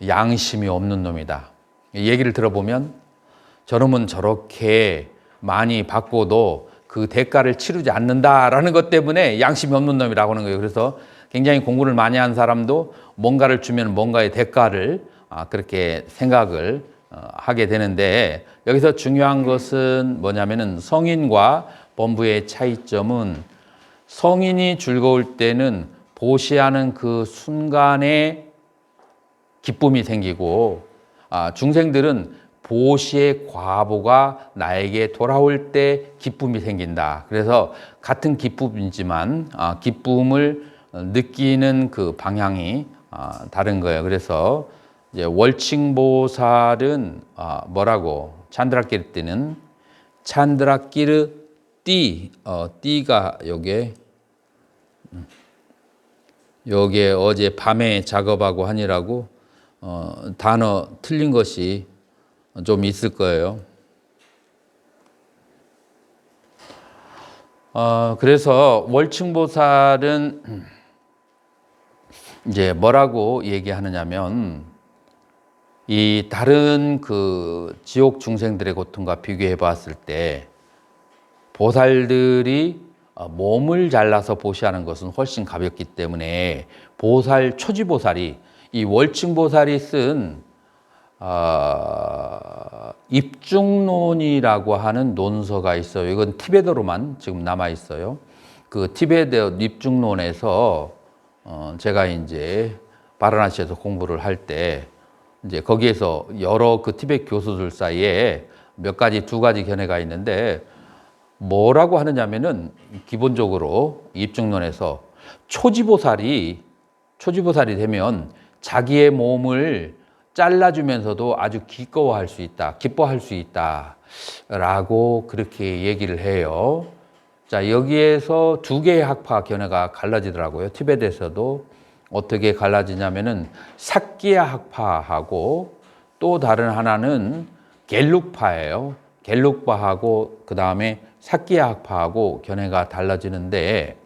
양심이 없는 놈이다. 얘기를 들어보면 저놈은 저렇게 많이 받고도 그 대가를 치르지 않는다라는 것 때문에 양심이 없는 놈이라고 하는 거예요. 그래서 굉장히 공부를 많이 한 사람도 뭔가를 주면 뭔가의 대가를 그렇게 생각을 하게 되는데, 여기서 중요한 것은 뭐냐면은 성인과 범부의 차이점은 성인이 즐거울 때는 보시하는 그 순간에 기쁨이 생기고 중생들은 보시의 과보가 나에게 돌아올 때 기쁨이 생긴다. 그래서 같은 기쁨이지만 기쁨을 느끼는 그 방향이 다른 거예요. 그래서 이제 월칭보살은 뭐라고 찬드라끼르 띠는 찬드라끼르 띠가 요게 어제 밤에 작업하고 하니라고 단어 틀린 것이 좀 있을 거예요. 그래서 월층보살은 이제 뭐라고 얘기하느냐면 이 다른 그 지옥 중생들의 고통과 비교해 봤을 때 보살들이 몸을 잘라서 보시하는 것은 훨씬 가볍기 때문에 보살 초지보살이 이 월층보살이 쓴 입중론이라고 하는 논서가 있어요. 이건 티베트로만 지금 남아 있어요. 그 티베트 입중론에서 제가 이제 바라나시에서 공부를 할 때 이제 거기에서 여러 그 티베트 교수들 사이에 두 가지 견해가 있는데 뭐라고 하느냐면은 기본적으로 입중론에서 초지보살이 되면 자기의 몸을 잘라주면서도 아주 기뻐할 수 있다 라고 그렇게 얘기를 해요. 자, 여기에서 두 개의 학파 견해가 갈라지더라고요. 티베트에서도 어떻게 갈라지냐면은 삭기야 학파하고 또 다른 하나는 겔룩파예요. 겔룩파하고 그 다음에 삭기야 학파하고 견해가 달라지는데,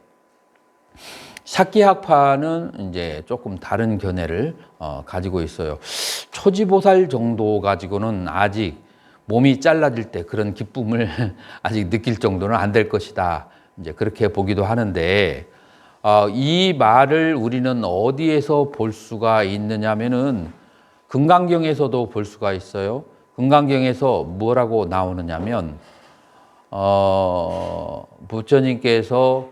삭기학파는 이제 조금 다른 견해를 가지고 있어요. 초지보살 정도 가지고는 아직 몸이 잘라질 때 그런 기쁨을 아직 느낄 정도는 안 될 것이다. 이제 그렇게 보기도 하는데, 이 말을 우리는 어디에서 볼 수가 있느냐면은 금강경에서도 볼 수가 있어요. 금강경에서 뭐라고 나오느냐면, 부처님께서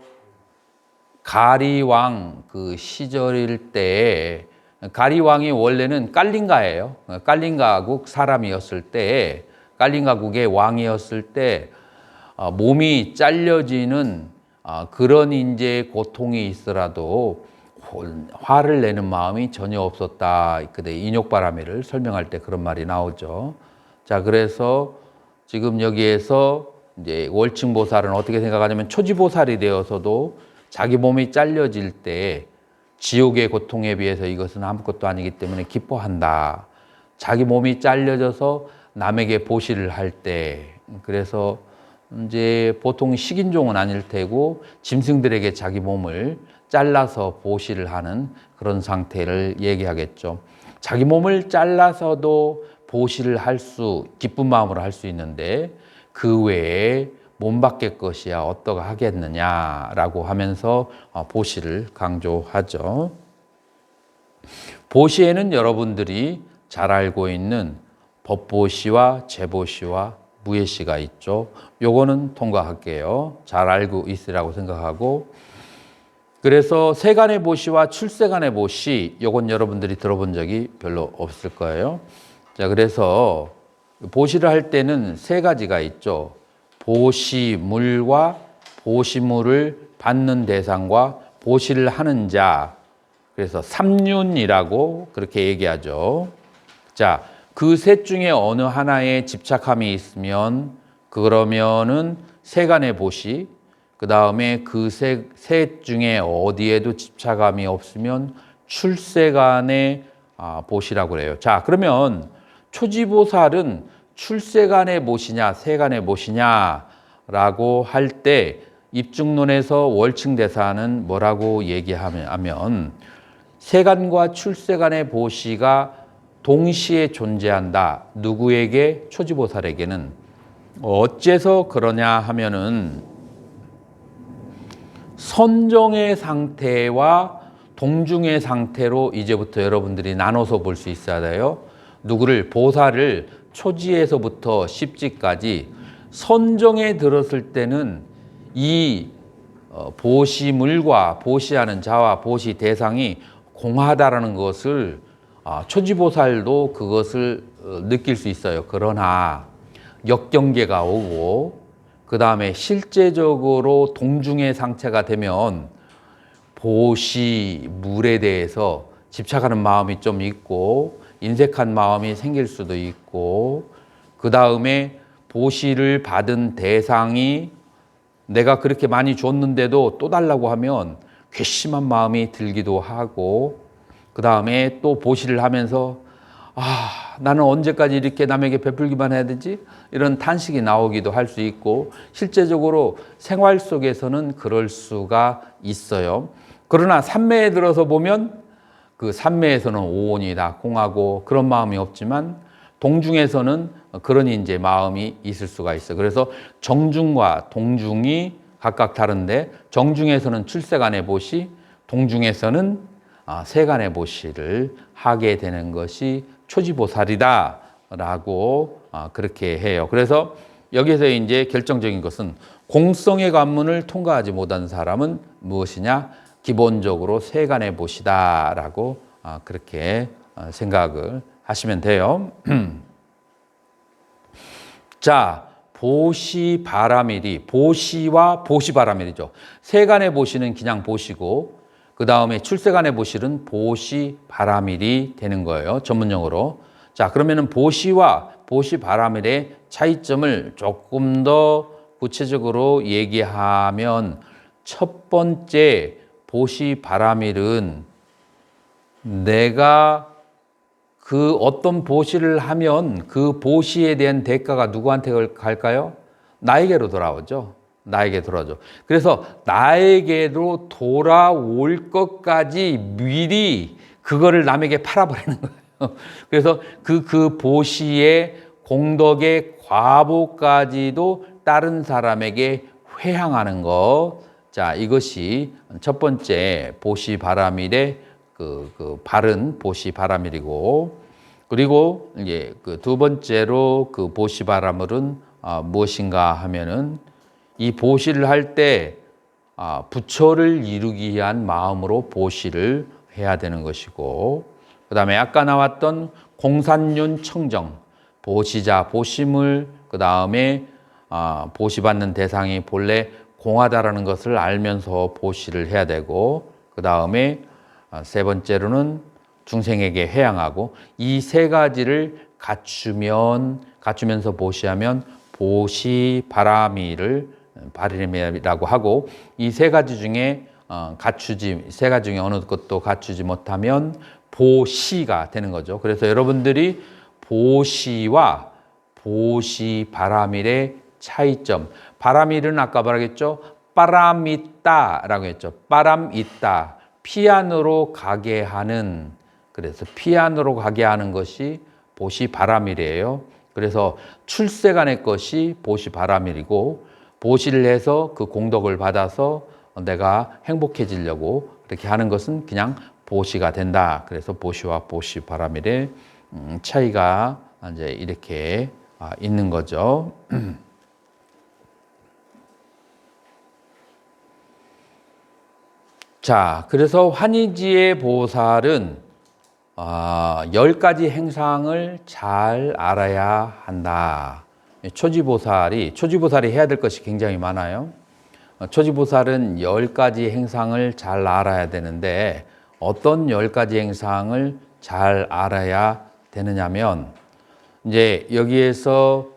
가리왕 그 시절일 때, 가리왕이 원래는 깔린가예요. 깔린가국 사람이었을 때, 깔린가국의 왕이었을 때 몸이 잘려지는 그런 이제 고통이 있더라도 화를 내는 마음이 전혀 없었다. 그때 인욕바라미를 설명할 때 그런 말이 나오죠. 자, 그래서 지금 여기에서 이제 월층보살은 어떻게 생각하냐면 초지보살이 되어서도 자기 몸이 잘려질 때 지옥의 고통에 비해서 이것은 아무것도 아니기 때문에 기뻐한다. 자기 몸이 잘려져서 남에게 보시를 할 때, 그래서 이제 보통 식인종은 아닐 테고 짐승들에게 자기 몸을 잘라서 보시를 하는 그런 상태를 얘기하겠죠. 자기 몸을 잘라서도 보시를 기쁜 마음으로 할 수 있는데 그 외에 몸 밖의 것이야 어떠가 하겠느냐라고 하면서 보시를 강조하죠. 보시에는 여러분들이 잘 알고 있는 법보시와 재보시와 무예시가 있죠. 요거는 통과할게요. 잘 알고 있으라고 생각하고, 그래서 세간의 보시와 출세간의 보시, 요건 여러분들이 들어본 적이 별로 없을 거예요. 자, 그래서 보시를 할 때는 세 가지가 있죠. 보시물과 보시물을 받는 대상과 보시를 하는 자, 그래서 삼륜이라고 그렇게 얘기하죠. 자, 그 셋 중에 어느 하나에 집착함이 있으면 그러면은 세간의 보시, 그 다음에 그 셋 중에 어디에도 집착함이 없으면 출세간의 보시라고 그래요. 자, 그러면 초지보살은 출세간의 보시냐 세간의 보시냐라고 할 때 입중론에서 월층대사는 뭐라고 얘기하면 세간과 출세간의 보시가 동시에 존재한다. 누구에게? 초지보살에게는. 어째서 그러냐 하면은 선정의 상태와 동중의 상태로 이제부터 여러분들이 나눠서 볼 수 있어야 돼요. 누구를? 보살을 초지에서부터 십지까지 선정에 들었을 때는 이 보시물과 보시하는 자와 보시 대상이 공하다라는 것을 초지보살도 그것을 느낄 수 있어요. 그러나 역경계가 오고 그 다음에 실제적으로 동중의 상태가 되면 보시물에 대해서 집착하는 마음이 좀 있고 인색한 마음이 생길 수도 있고, 그 다음에 보시를 받은 대상이 내가 그렇게 많이 줬는데도 또 달라고 하면 괘씸한 마음이 들기도 하고, 그 다음에 또 보시를 하면서 나는 언제까지 이렇게 남에게 베풀기만 해야 되지? 이런 탄식이 나오기도 할 수 있고, 실제적으로 생활 속에서는 그럴 수가 있어요. 그러나 삼매에 들어서 보면 그 삼매에서는 오온이 다 공하고 그런 마음이 없지만 동중에서는 그런 이제 마음이 있을 수가 있어요. 그래서 정중과 동중이 각각 다른데 정중에서는 출세간의 보시, 동중에서는 세간의 보시를 하게 되는 것이 초지보살이다라고 그렇게 해요. 그래서 여기서 이제 결정적인 것은 공성의 관문을 통과하지 못한 사람은 무엇이냐? 기본적으로 세간의 보시다라고 그렇게 생각을 하시면 돼요. 자, 보시바라밀이 보시와 보시바라밀이죠. 세간의 보시는 그냥 보시고 그 다음에 출세간의 보시는 보시바라밀이 되는 거예요. 전문용어로. 자, 그러면은 보시와 보시바라밀의 차이점을 조금 더 구체적으로 얘기하면 첫 번째 보시바라밀은 내가 그 어떤 보시를 하면 그 보시에 대한 대가가 누구한테 갈까요? 나에게로 돌아오죠. 나에게 돌아오죠. 그래서 나에게로 돌아올 것까지 미리 그거를 남에게 팔아버리는 거예요. 그래서 그 보시의 공덕의 과보까지도 다른 사람에게 회항하는 것. 자, 이것이 첫 번째 보시바라밀의 그 바른 보시바라밀이고, 그리고 이제 그 두 번째로 그 보시바라밀은 무엇인가 하면은 이 보시를 할 때 부처를 이루기 위한 마음으로 보시를 해야 되는 것이고, 그 다음에 아까 나왔던 공산륜 청정, 보시자, 보시물, 그 다음에 보시받는 대상이 본래 공하다라는 것을 알면서 보시를 해야 되고, 그 다음에 세 번째로는 중생에게 회양하고, 이 세 가지를 갖추면서 보시하면 보시바라밀이라고 하고, 이 세 가지 중에 세 가지 중에 어느 것도 갖추지 못하면 보시가 되는 거죠. 그래서 여러분들이 보시와 보시바라밀의 차이점, 바람일은 아까 뭐라겠죠? 바람 있다라고 했죠. 바람 있다. 피안으로 가게 하는, 그래서 피안으로 가게 하는 것이 보시 바람일이에요. 그래서 출세간의 것이 보시 바람일이고, 보시를 해서 그 공덕을 받아서 내가 행복해지려고 그렇게 하는 것은 그냥 보시가 된다. 그래서 보시와 보시 바람일의 차이가 이제 이렇게 있는 거죠. 자, 그래서 환희지의 보살은 10가지 행상을 잘 알아야 한다. 초지보살이 해야 될 것이 굉장히 많아요. 초지보살은 10가지 행상을 잘 알아야 되는데 어떤 10가지 행상을 잘 알아야 되느냐면 이제 여기에서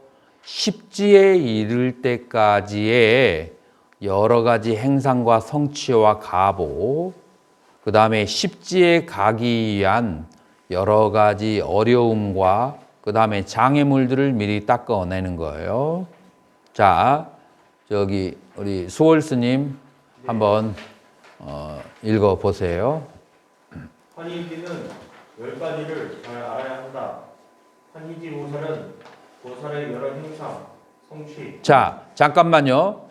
십지에 이를 때까지의 여러 가지 행상과 성취와 가보, 그 다음에 십지에 가기 위한 여러 가지 어려움과 그 다음에 장애물들을 미리 닦아내는 거예요. 자, 저기 우리 수월 스님 한번 읽어보세요. 환희지는 10가지를 잘 알아야 한다. 환희지 보살은 보살의 여러 행상, 성취. 자, 잠깐만요.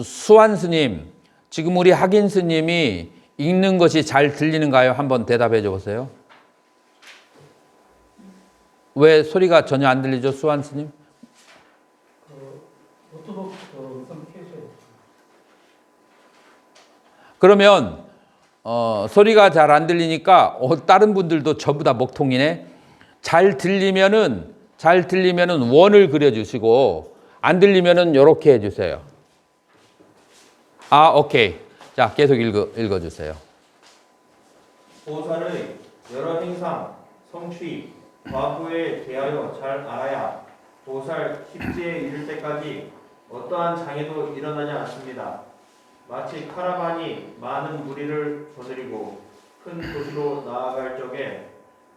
수완 스님, 지금 우리 학인 스님이 읽는 것이 잘 들리는가요? 한번 대답해 줘 보세요. 왜 소리가 전혀 안 들리죠, 수완 스님? 노트북 우선 켜줘요. 그러면 소리가 잘 안 들리니까 다른 분들도 전부 다 먹통이네. 잘 들리면은 원을 그려주시고 안 들리면은 이렇게 해주세요. 오케이. 자, 계속 읽어주세요. 보살의 여러 행상, 성취, 과거에 대하여 잘 알아야 보살 십지에 이를 때까지 어떠한 장애도 일어나지 않습니다. 마치 카라반이 많은 무리를 거느리고 큰 도시로 나아갈 적에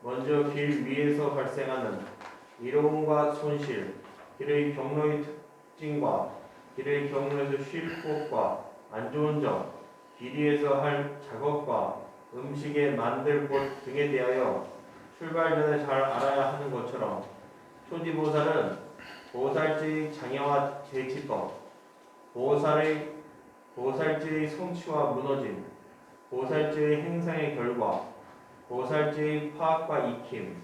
먼저 길 위에서 발생하는 이로움과 손실, 길의 경로의 특징과 길의 경로에서 쉴 곳과 안 좋은 점, 길 위에서 할 작업과 음식에 만들 곳 등에 대하여 출발 전에 잘 알아야 하는 것처럼 초지보살은 보살지의 장애와 재치법, 보살지의 성취와 무너짐, 보살지의 행상의 결과, 보살지의 파악과 익힘,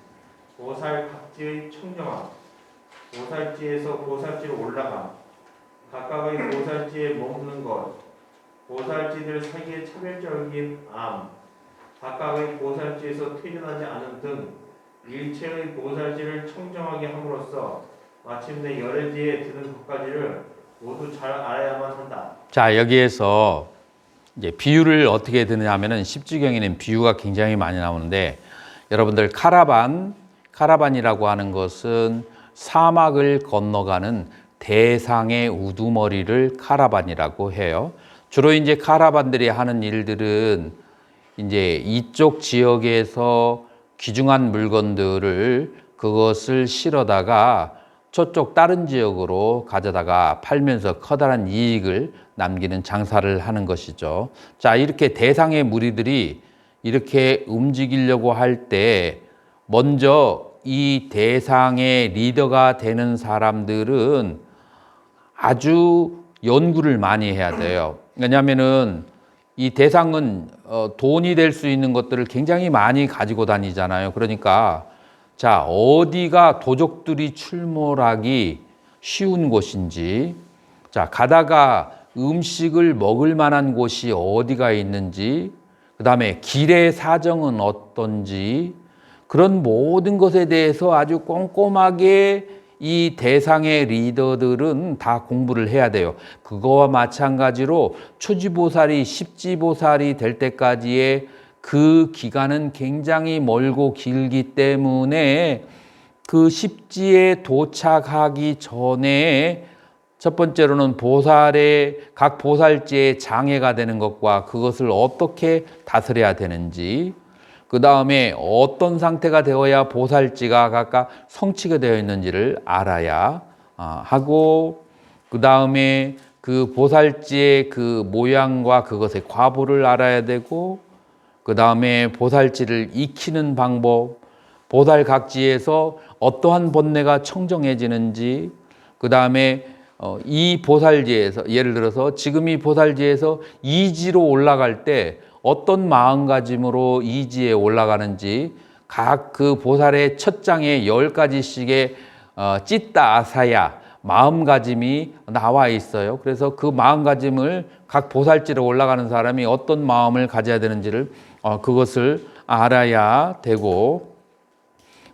보살각지의 청정함, 보살지에서 보살지로 올라감, 각각의 보살지에 머무는 것, 보살지들 사이의 차별적인 암, 각각의 보살지에서 퇴진하지 않은 등 일체의 보살지를 청정하게 함으로써 마침내 열애지에 드는 것까지를 모두 잘 알아야만 한다. 자, 여기에서 이제 비유를 어떻게 드느냐 하면은 십지경에는 비유가 굉장히 많이 나오는데 여러분들 카라반이라고 하는 것은 사막을 건너가는 대상의 우두머리를 카라반이라고 해요. 주로 이제 카라반들이 하는 일들은 이제 이쪽 지역에서 귀중한 물건들을 그것을 실어다가 저쪽 다른 지역으로 가져다가 팔면서 커다란 이익을 남기는 장사를 하는 것이죠. 자, 이렇게 대상의 무리들이 이렇게 움직이려고 할 때 먼저 이 대상의 리더가 되는 사람들은 아주 연구를 많이 해야 돼요. 왜냐하면은 이 대상은 돈이 될 수 있는 것들을 굉장히 많이 가지고 다니잖아요. 그러니까 자, 어디가 도적들이 출몰하기 쉬운 곳인지, 자, 가다가 음식을 먹을 만한 곳이 어디가 있는지, 그 다음에 길의 사정은 어떤지, 그런 모든 것에 대해서 아주 꼼꼼하게 이 대상의 리더들은 다 공부를 해야 돼요. 그거와 마찬가지로 초지보살이 십지보살이 될 때까지의 그 기간은 굉장히 멀고 길기 때문에 그 십지에 도착하기 전에 첫 번째로는 각 보살지의 장애가 되는 것과 그것을 어떻게 다스려야 되는지, 그 다음에 어떤 상태가 되어야 보살지가 각각 성취가 되어 있는지를 알아야 하고, 그 다음에 그 보살지의 그 모양과 그것의 과보를 알아야 되고, 그 다음에 보살지를 익히는 방법, 보살각지에서 어떠한 번뇌가 청정해지는지, 그 다음에 이 보살지에서, 예를 들어서 지금 이 보살지에서 이지로 올라갈 때 어떤 마음가짐으로 이지에 올라가는지, 각 그 보살의 첫 장에 10가지씩의 찌따 아사야, 마음가짐이 나와 있어요. 그래서 그 마음가짐을 각 보살지로 올라가는 사람이 어떤 마음을 가져야 되는지를 그것을 알아야 되고,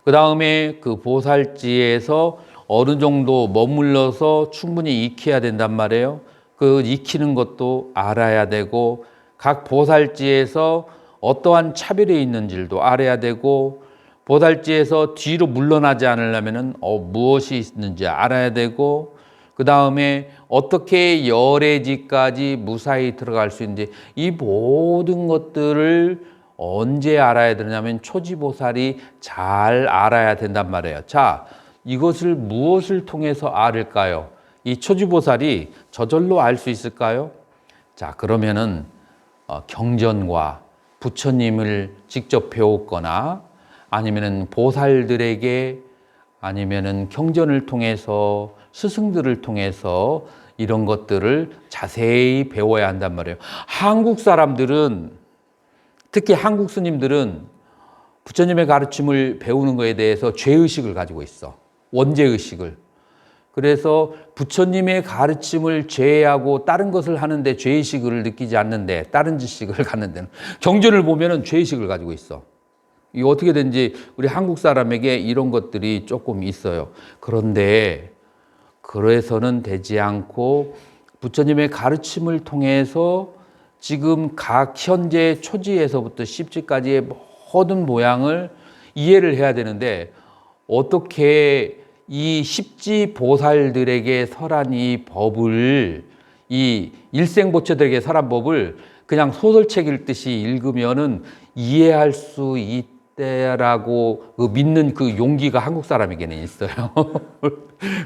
그 다음에 그 보살지에서 어느 정도 머물러서 충분히 익혀야 된단 말이에요. 그 익히는 것도 알아야 되고, 각 보살지에서 어떠한 차별이 있는지도 알아야 되고, 보살지에서 뒤로 물러나지 않으려면 무엇이 있는지 알아야 되고, 그 다음에 어떻게 열애지까지 무사히 들어갈 수 있는지, 이 모든 것들을 언제 알아야 되냐면 초지보살이 잘 알아야 된단 말이에요. 자, 이것을 무엇을 통해서 알을까요? 이 초지보살이 저절로 알 수 있을까요? 자, 그러면은 경전과 부처님을 직접 배웠거나 아니면은 보살들에게, 아니면은 경전을 통해서, 스승들을 통해서 이런 것들을 자세히 배워야 한단 말이에요. 한국 사람들은, 특히 한국 스님들은 부처님의 가르침을 배우는 것에 대해서 죄의식을 가지고 있어. 원죄의식을. 그래서 부처님의 가르침을 제외하고 다른 것을 하는데 죄의식을 느끼지 않는데, 다른 지식을 갖는 데는, 경전을 보면은 죄의식을 가지고 있어. 이 어떻게 된지 우리 한국 사람에게 이런 것들이 조금 있어요. 그런데 그래서는 되지 않고 부처님의 가르침을 통해서 지금 각 현재 초지에서부터 십지까지의 모든 모양을 이해를 해야 되는데, 어떻게 이 십지 보살들에게 설한 이 법을, 이 일생보처들에게 설한 법을 그냥 소설책 읽듯이 읽으면은 이해할 수 있다라고 믿는 그 용기가 한국 사람에게는 있어요.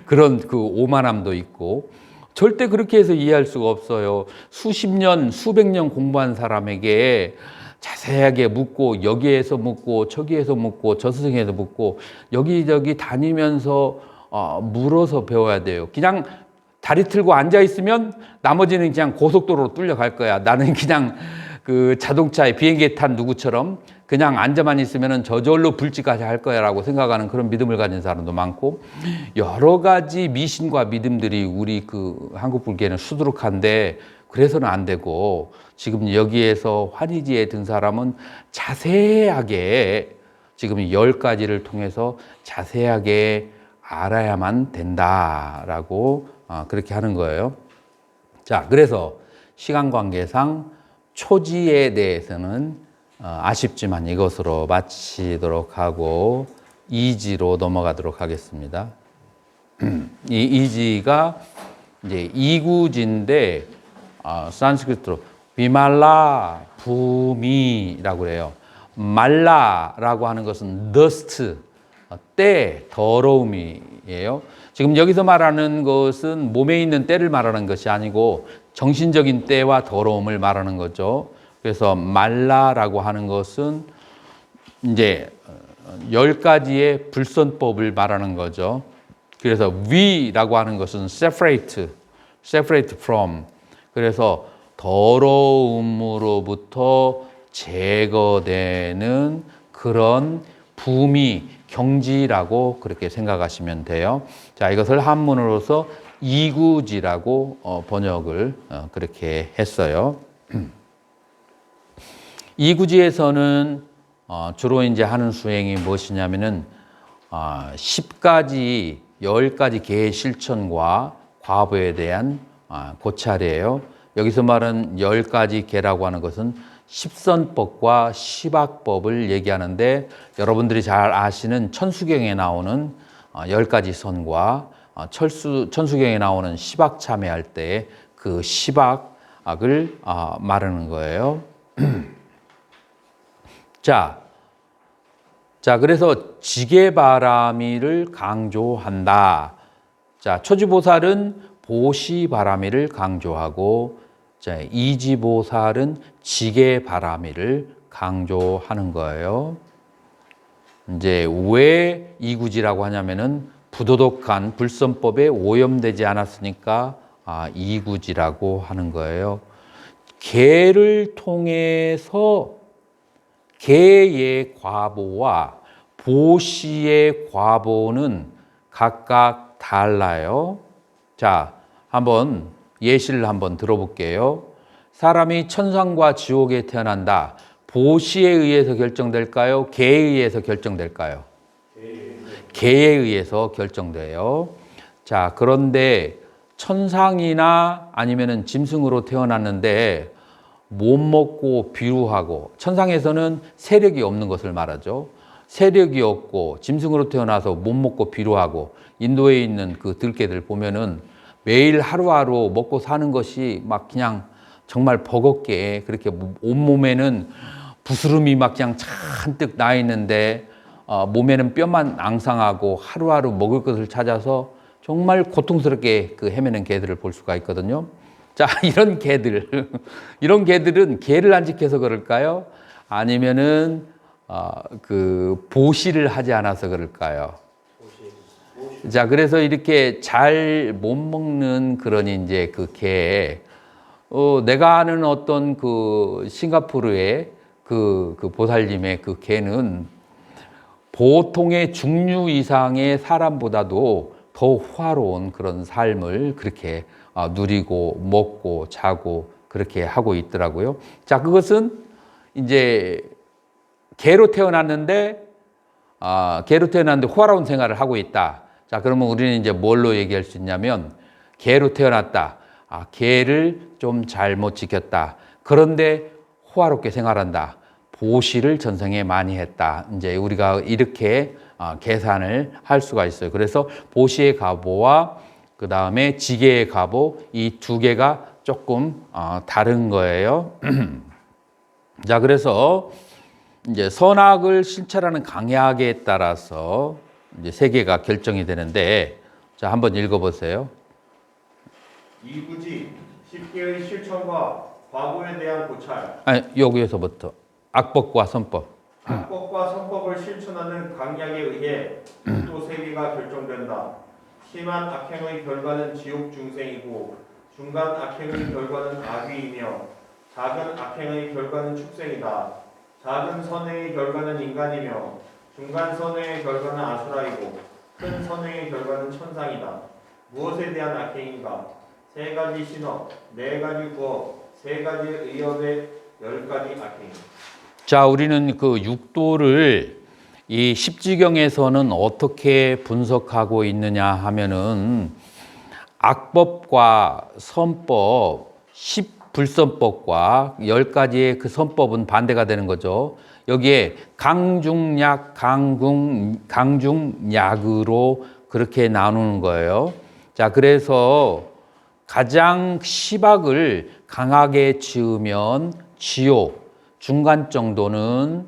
그런 그 오만함도 있고, 절대 그렇게 해서 이해할 수가 없어요. 수십 년, 수백 년 공부한 사람에게 자세하게 묻고, 여기에서 묻고, 저기에서 묻고, 저 스승에서 묻고, 여기저기 다니면서 물어서 배워야 돼요. 그냥 다리 틀고 앉아 있으면 나머지는 그냥 고속도로로 뚫려 갈 거야. 나는 그냥 그 자동차에 비행기에 탄 누구처럼 그냥 앉아만 있으면 저절로 불지까지 할 거야라고 생각하는 그런 믿음을 가진 사람도 많고, 여러 가지 미신과 믿음들이 우리 그 한국 불교에는 수두룩한데, 그래서는 안 되고, 지금 여기에서 환희지에 든 사람은 자세하게 지금 10가지를 통해서 자세하게 알아야만 된다라고 그렇게 하는 거예요. 자, 그래서 시간 관계상 초지에 대해서는 아쉽지만 이것으로 마치도록 하고 이지로 넘어가도록 하겠습니다. 이 이지가 이제 이구지인데 산스크리트로 비말라 부미라고 그래요. 말라라고 하는 것은 dust, 때, 더러움이에요. 지금 여기서 말하는 것은 몸에 있는 때를 말하는 것이 아니고 정신적인 때와 더러움을 말하는 거죠. 그래서 말라라고 하는 것은 이제 10가지의 불선법을 말하는 거죠. 그래서 위라고 하는 것은 separate from. 그래서 더러움으로부터 제거되는 그런 부미, 경지라고 그렇게 생각하시면 돼요. 자, 이것을 한문으로서 이구지라고 번역을 그렇게 했어요. 이구지에서는 주로 이제 하는 수행이 무엇이냐면은 10가지, 10가지 개의 실천과 과보에 대한 고찰이에요. 여기서 말하는 10가지 개라고 하는 것은 십선법과 십악법을 얘기하는데, 여러분들이 잘 아시는 천수경에 나오는 10가지 선과 천수경에 나오는 십악 참회할 때 그 십악을 말하는 거예요. 자, 그래서 지게바라미를 강조한다. 자, 초지보살은 보시바라미를 강조하고 자, 이지보살은 지게바라미를 강조하는 거예요. 이제 왜 이구지라고 하냐면은 부도덕한 불선법에 오염되지 않았으니까 이구지라고 하는 거예요. 개를 통해서 개의 과보와 보시의 과보는 각각 달라요. 자, 한번 예시를 한번 들어볼게요. 사람이 천상과 지옥에 태어난다. 보시에 의해서 결정될까요? 개에 의해서 결정될까요? 개에 의해서 결정돼요. 자, 그런데 천상이나 아니면은 짐승으로 태어났는데 못 먹고 비루하고, 천상에서는 세력이 없는 것을 말하죠. 세력이 없고 짐승으로 태어나서 못 먹고 비루하고, 인도에 있는 그 들개들 보면은 매일 하루하루 먹고 사는 것이 막 그냥 정말 버겁게, 그렇게 온몸에는 부스름이 막 그냥 잔뜩 나 있는데 몸에는 뼈만 앙상하고 하루하루 먹을 것을 찾아서 정말 고통스럽게 그 헤매는 개들을 볼 수가 있거든요. 자, 이런 개들, 이런 개들은 개를 안 지켜서 그럴까요? 아니면은 그 보시를 하지 않아서 그럴까요? 자, 그래서 이렇게 잘 못 먹는 그런 이제 그 개, 내가 아는 어떤 그 싱가포르의 그 보살님의 그 개는 보통의 중류 이상의 사람보다도 더 화로운 그런 삶을 그렇게 누리고 먹고 자고 그렇게 하고 있더라고요. 자, 그것은 이제 개로 태어났는데 화로운 생활을 하고 있다. 자, 그러면 우리는 이제 뭘로 얘기할 수 있냐면, 개로 태어났다. 개를 좀 잘못 지켰다. 그런데 호화롭게 생활한다. 보시를 전생에 많이 했다. 이제 우리가 이렇게 계산을 할 수가 있어요. 그래서 보시의 가보와 그 다음에 지게의 가보, 이 두 개가 조금 다른 거예요. 자, 그래서 이제 선악을 실천하는 강약에 따라서 이제 세계가 결정이 되는데, 자, 한번 읽어보세요. 이구지 10개의 실천과 과보에 대한 고찰. 여기에서부터 악법과 선법. 악법과 선법을 실천하는 강약에 의해 또 세계가 결정된다. 심한 악행의 결과는 지옥 중생이고, 중간 악행의 결과는 악귀이며, 작은 악행의 결과는 축생이다. 작은 선행의 결과는 인간이며, 중간 선행의 결과는 아수라이고, 큰 선행의 결과는 천상이다. 무엇에 대한 악행인가? 3가지 신업, 4가지 구업, 3가지 의업의 10가지 악행. 자, 우리는 그 육도를 이 십지경에서는 어떻게 분석하고 있느냐 하면은, 악법과 선법, 십불선법과 10가지의 그 선법은 반대가 되는 거죠. 여기에 강중약, 강중약으로 그렇게 나누는 거예요. 자, 그래서 가장 시박을 강하게 지으면 지옥, 중간 정도는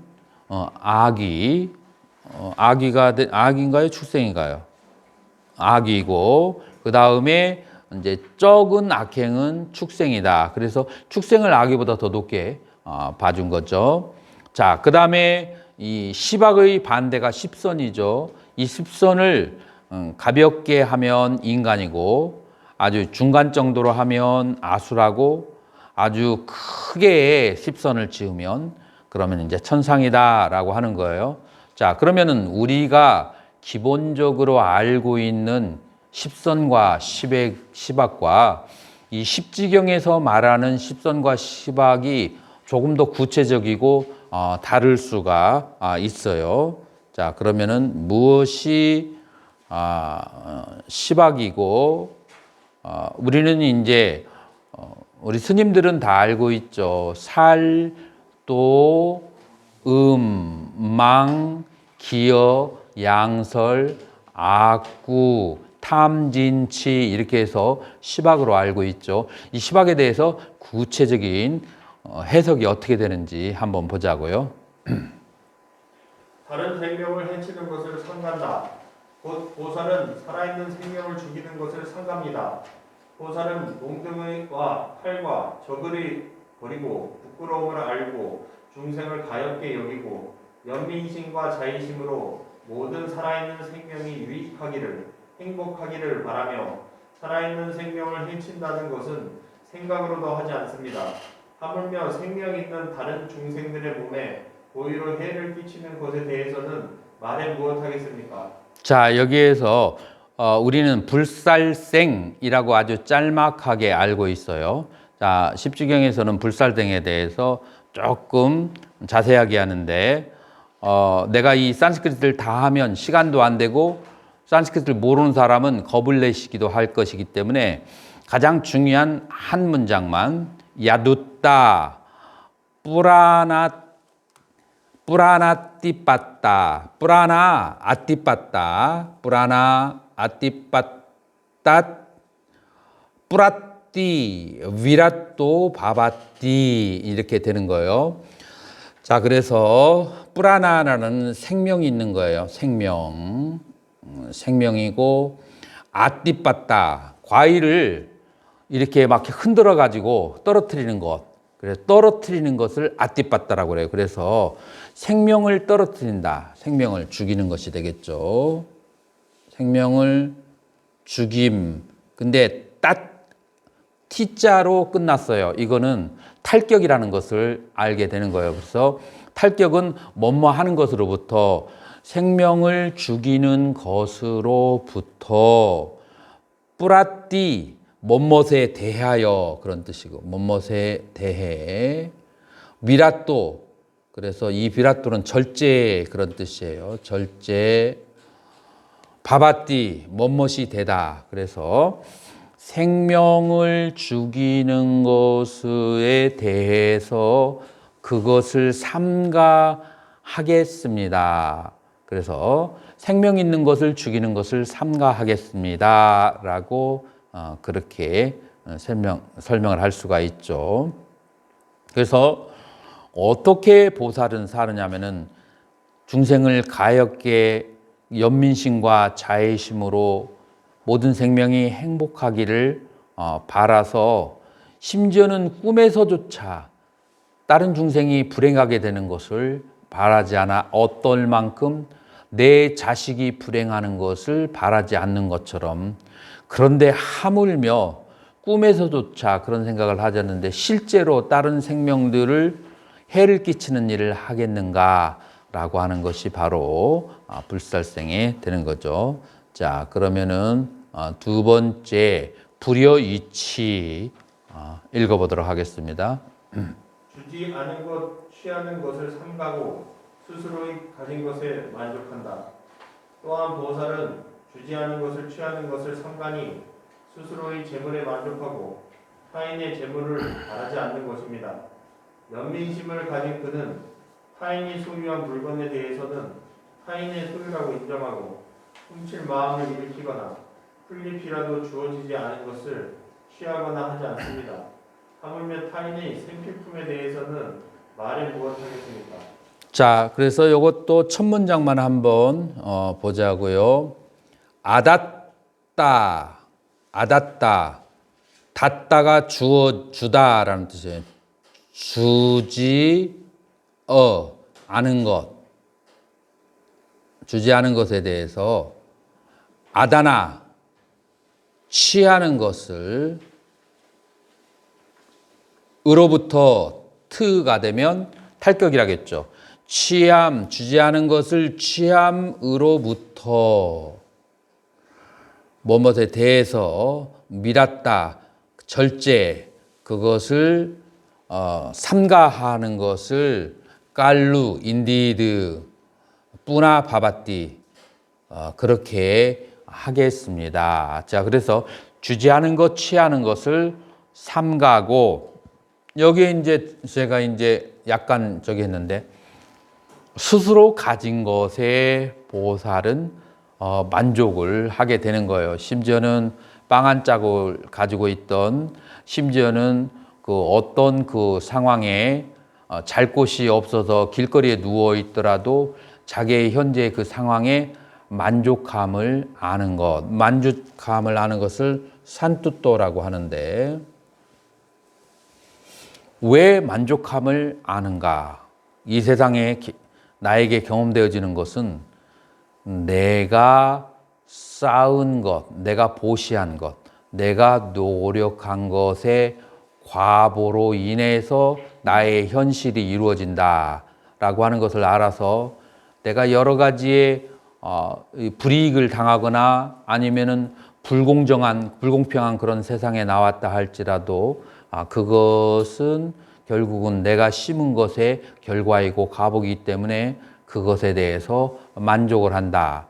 악인가요? 축생인가요? 악이고, 그 다음에 이제 적은 악행은 축생이다. 그래서 축생을 악이보다 더 높게 봐준 거죠. 자, 그 다음에 이 시박의 반대가 십선이죠. 이 십선을 가볍게 하면 인간이고, 아주 중간 정도로 하면 아수라고, 아주 크게 십선을 지으면 그러면 이제 천상이다라고 하는 거예요. 자, 그러면은 우리가 기본적으로 알고 있는 십선과 시박과 이 십지경에서 말하는 십선과 시박이 조금 더 구체적이고 다를 수가 있어요. 자, 그러면은 무엇이 시박이고, 우리는 이제 우리 스님들은 다 알고 있죠. 살, 도, 망, 기여, 양설, 악구, 탐진치, 이렇게 해서 시박으로 알고 있죠. 이 시박에 대해서 구체적인 해석이 어떻게 되는지 한번 보자고요. 다른 생명을 해치는 것을 삼간다. 곧 보살은 살아있는 생명을 죽이는 것을 삼갑니다. 보살은 농등과 칼과 적을 버리고 부끄러움을 알고 중생을 가엽게 여기고 연민심과 자의심으로 모든 살아있는 생명이 유익하기를 행복하기를 바라며 살아있는 생명을 해친다는 것은 생각으로도 하지 않습니다. 하물며 생명 있는 다른 중생들의 몸에 고의로 해를 끼치는 것에 대해서는 말해 무엇하겠습니까? 자, 여기에서 우리는 불살생이라고 아주 짤막하게 알고 있어요. 자, 십주경에서는 불살생에 대해서 조금 자세하게 하는데 내가 이 산스크리트를 다 하면 시간도 안 되고 산스크리트를 모르는 사람은 겁을 내시기도 할 것이기 때문에 가장 중요한 한 문장만 야두따 뿌라나띠빠따 뿌라나 아띠빠따 뿌라띠 위라또 바바띠 이렇게 되는 거예요. 자, 그래서 뿌라나라는 생명이 있는 거예요. 생명이고 아띠빠따 과일을 이렇게 막 흔들어 가지고 떨어뜨리는 것. 그래서 떨어뜨리는 것을 아띠빠따라고 그래요. 그래서 생명을 떨어뜨린다. 생명을 죽이는 것이 되겠죠. 생명을 죽임. 근데 T자로 끝났어요. 이거는 탈격이라는 것을 알게 되는 거예요. 그래서 탈격은 뭐뭐 하는 것으로부터 생명을 죽이는 것으로부터 뿌라띠 뭐뭇에 대하여 그런 뜻이고 뭐뭇에 대해 미라또 그래서 이 비라또는 절제 그런 뜻이에요. 절제 바바띠 뭐뭇이 되다. 그래서 생명을 죽이는 것에 대해서 그것을 삼가하겠습니다. 그래서 생명 있는 것을 죽이는 것을 삼가하겠습니다. 라고 그렇게 설명을 할 수가 있죠. 그래서 어떻게 보살은 사느냐면은 중생을 가엽게 연민심과 자애심으로 모든 생명이 행복하기를 바라서 심지어는 꿈에서조차 다른 중생이 불행하게 되는 것을 바라지 않아 어떨 만큼 내 자식이 불행하는 것을 바라지 않는 것처럼 그런데 하물며 꿈에서조차 그런 생각을 하셨는데 실제로 다른 생명들을 해를 끼치는 일을 하겠는가라고 하는 것이 바로 불살생이 되는 거죠. 자, 그러면은 두 번째 불여이치 읽어보도록 하겠습니다. 주지 않은 것, 취하는 것을 삼가고 스스로의 가진 것에 만족한다. 또한 보살은 주지 않은 것을 취하는 것을 삼가니 스스로의 재물에 만족하고 타인의 재물을 바라지 않는 것입니다. 연민심을 가진 그는 타인이 소유한 물건에 대해서는 타인의 소유라고 인정하고 훔칠 마음을 일으키거나 풀잎이라도 주어지지 않은 것을 취하거나 하지 않습니다. 하물며 타인의 생필품에 대해서는 말해 무엇하겠습니까? 자, 그래서 이것도 첫 문장만 한번 보자고요. 아닷다, 닫다가 주다라는 뜻이에요. 주지 않은 것, 주지 않은 것에 대해서 아다나 취하는 것을 으로부터 트가 되면 탈격이라겠죠. 취함, 주지 않은 것을 취함으로부터 뭐뭇에 대해서 밀었다, 절제, 그것을 삼가하는 것을 깔루, 인디드, 뿌나 바바띠 그렇게 하겠습니다. 자, 그래서 주지 않은 것, 취하는 것을 삼가고 여기에 이제 제가 이제 약간 저기 했는데 스스로 가진 것에 보살은 만족을 하게 되는 거예요. 심지어는 빵 한 짝을 가지고 있던 심지어는 그 어떤 그 상황에 잘 곳이 없어서 길거리에 누워 있더라도 자기의 현재 그 상황에 만족함을 아는 것, 만족함을 아는 것을 산뚜또라고 하는데 왜 만족함을 아는가? 이 세상에 나에게 경험되어지는 것은 내가 쌓은 것, 내가 보시한 것, 내가 노력한 것의 과보로 인해서 나의 현실이 이루어진다라고 하는 것을 알아서 내가 여러 가지의 불이익을 당하거나 아니면은 불공평한 그런 세상에 나왔다 할지라도 그것은 결국은 내가 심은 것의 결과이고 과보이기 때문에 그것에 대해서 만족을 한다.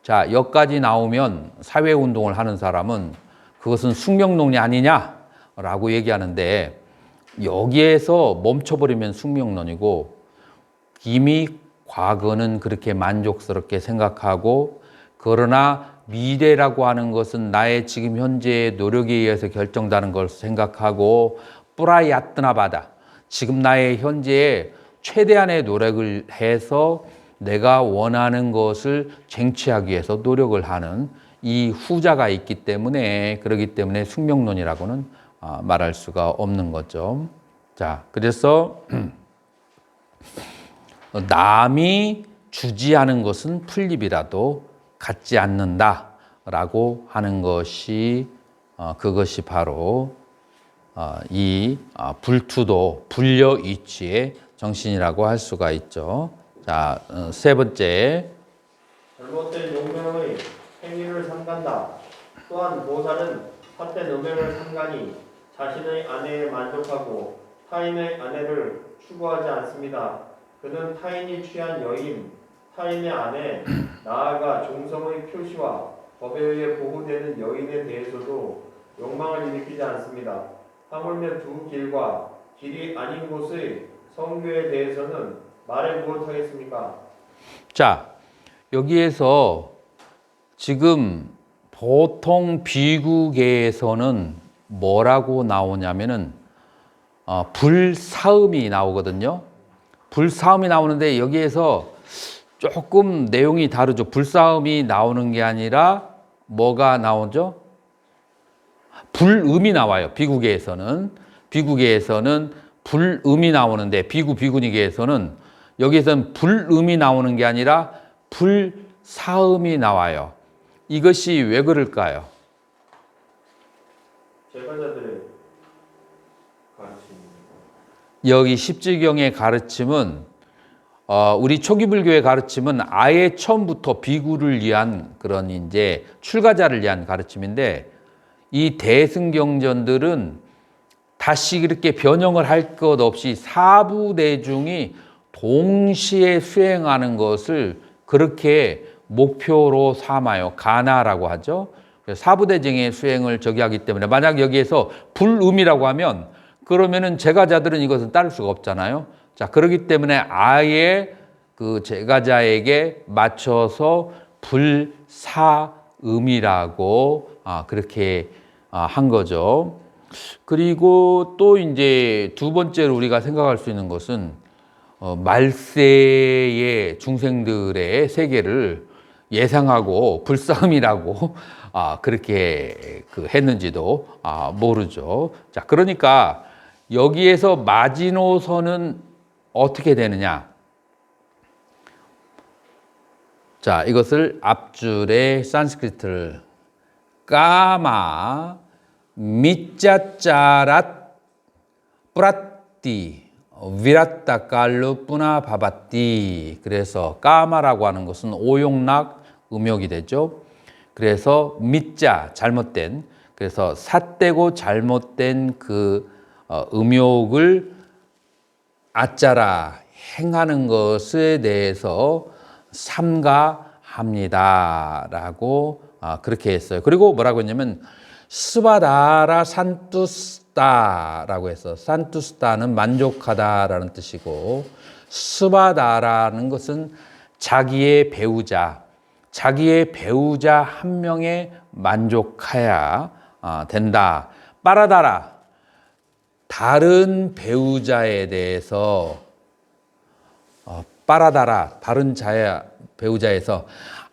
자, 여기까지 나오면 사회운동을 하는 사람은 그것은 숙명론이 아니냐라고 얘기하는데 여기에서 멈춰버리면 숙명론이고 이미 과거는 그렇게 만족스럽게 생각하고 그러나 미래라고 하는 것은 나의 지금 현재의 노력에 의해서 결정되는 걸 생각하고 뿌라야뜨나바다 지금 나의 현재에 최대한의 노력을 해서 내가 원하는 것을 쟁취하기 위해서 노력을 하는 이 후자가 있기 때문에 그렇기 때문에 숙명론이라고는 말할 수가 없는 거죠. 자, 그래서 남이 주지 않은 것은 풀잎이라도 갖지 않는다라고 하는 것이 그것이 바로 이 불투도 불려이치의 정신이라고 할 수가 있죠. 자, 세 번째. 잘못된 용명의 행위를 삼간다. 또한 보살은 헛된 음행을 삼가니 자신의 아내에 만족하고 타인의 아내를 추구하지 않습니다. 그는 타인이 취한 여인, 타인의 아내, 나아가 종성의 표시와 법에 의해 보호되는 여인에 대해서도 욕망을 일으키지 않습니다. 하물며 두 길과 길이 아닌 곳의 성교에 대해서는 말해 무엇하겠습니까? 자, 여기에서 지금 보통 비구계에서는 뭐라고 나오냐면은 불사음이 나오거든요. 불사음이 나오는데 여기에서 조금 내용이 다르죠. 불사음이 나오는 게 아니라 뭐가 나오죠? 불음이 나와요. 비구계에서는 불음이 나오는데 비구니계에서는 여기에서는 불음이 나오는 게 아니라 불사음이 나와요. 이것이 왜 그럴까요? 제가자들의 가르침. 여기 십지경의 가르침은 우리 초기불교의 가르침은 아예 처음부터 비구를 위한 그런 이제 출가자를 위한 가르침인데 이 대승경전들은 다시 그렇게 변형을 할 것 없이 사부대중이 동시에 수행하는 것을 그렇게 목표로 삼아요. 가나라고 하죠. 사부대중의 수행을 저기 하기 때문에 만약 여기에서 불음이라고 하면 그러면은 제가자들은 이것은 따를 수가 없잖아요. 자, 그렇기 때문에 아예 그 제가자에게 맞춰서 불사음이라고 그렇게 한 거죠. 그리고 또 이제 두 번째로 우리가 생각할 수 있는 것은 말세의 중생들의 세계를 예상하고 불싸움이라고 그렇게 했는지도 모르죠. 자, 그러니까 여기에서 마지노선은 어떻게 되느냐? 자, 이것을 앞줄에 산스크리트를 까마 미짜짜랏 뿌라띠 위라따 깔루 뿌나 바바띠. 그래서 까마라고 하는 것은 오용락 음욕이 되죠. 그래서 미자 잘못된, 그래서 삿되고 잘못된 그 음욕을 아짜라 행하는 것에 대해서 삼가합니다라고 그렇게 했어요. 그리고 뭐라고 했냐면 스바다라 산투스타라고 해서 산투스타는 만족하다라는 뜻이고 스바다라는 것은 자기의 배우자 한 명에 만족해야 된다. 빠라다라 다른 배우자에 대해서 빠라다라 다른 배우자에서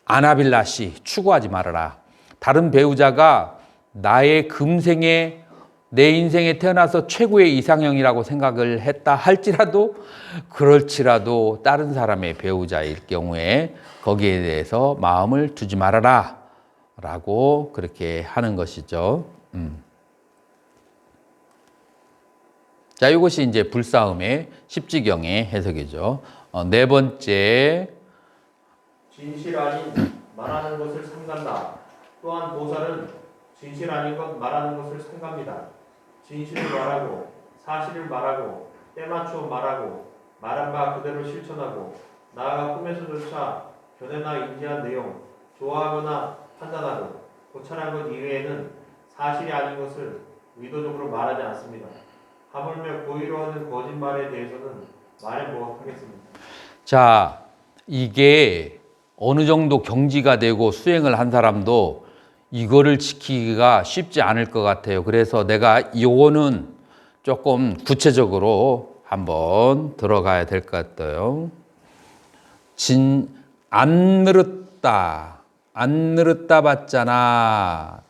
아나빌라시 추구하지 말아라. 다른 배우자가 나의 금생에 내 인생에 태어나서 최고의 이상형이라고 생각을 했다 할지라도 그럴지라도 다른 사람의 배우자일 경우에 거기에 대해서 마음을 두지 말아라 라고 그렇게 하는 것이죠. 자, 이것이 이제 불싸움의 십지경의 해석이죠. 네 번째, 진실 아닌 말하는 것을 삼간다. 또한 보살은 진실 아닌 것 말하는 것을 삼갑니다. 진실을 말하고 사실을 말하고 때맞추어 말하고 말한 바 그대로 실천하고 나아가 꿈에서조차 견해나 인지한 내용 좋아하거나 판단하고 고찰한 것 이외에는 사실이 아닌 것을 의도적으로 말하지 않습니다. 하물며 고의로 하는 거짓말에 대해서는 말해 보겠습니다. 자, 이게 어느 정도 경지가 되고 수행을 한 사람도 이거를 지키기가 쉽지 않을 것 같아요. 그래서 내가 요거는 조금 구체적으로 한번 들어가야 될 것 같아요. 안 늘었다. 안 늘었다 봤잖아.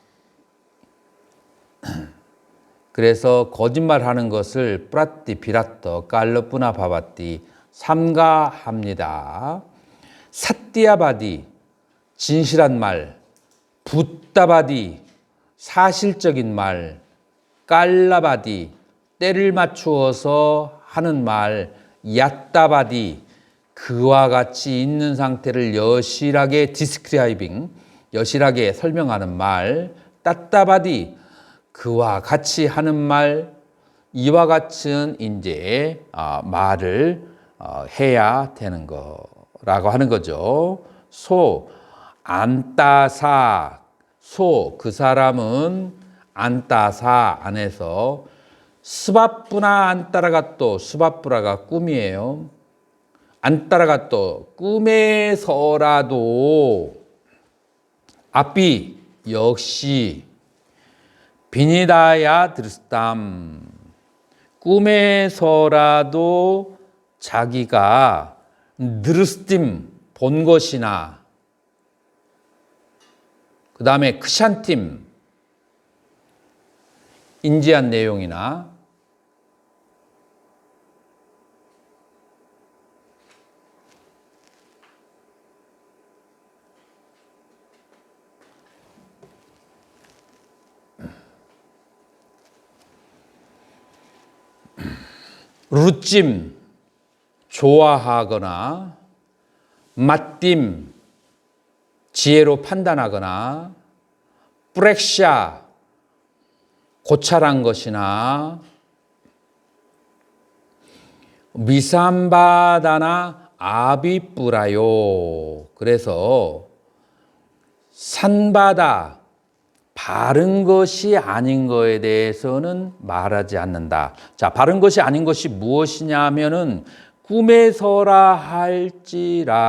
그래서 거짓말하는 것을 프라띠 비라떠 깔러뿌나 바바띠 삼가합니다. 사띠아바디 진실한 말, 붓다바디 사실적인 말, 깔라바디 때를 맞추어서 하는 말, 얕다바디 그와 같이 있는 상태를 여실하게 디스크라이빙, 여실하게 설명하는 말, 따따바디 그와 같이 하는 말, 이와 같은 이제 말을 해야 되는 거라고 하는 거죠. 소 안따사 소 그 사람은 안따사 안에서 스바뿌나 안 따라갔도 스바뿌라가 꿈이에요. 안 따라갔도 꿈에서라도 앞비 역시 비니다야 드르스담 꿈에서라도 자기가 드르스팀 본 것이나 그 다음에 크샨팀 인지한 내용이나 루찜 좋아하거나 맛딤 지혜로 판단하거나 프렉샤 고찰한 것이나 미삼바다나 아비뿌라요. 그래서 산바다 바른 것이 아닌 것에 대해서는 말하지 않는다. 자, 바른 것이 아닌 것이 무엇이냐 하면은 꿈에서라 할지라도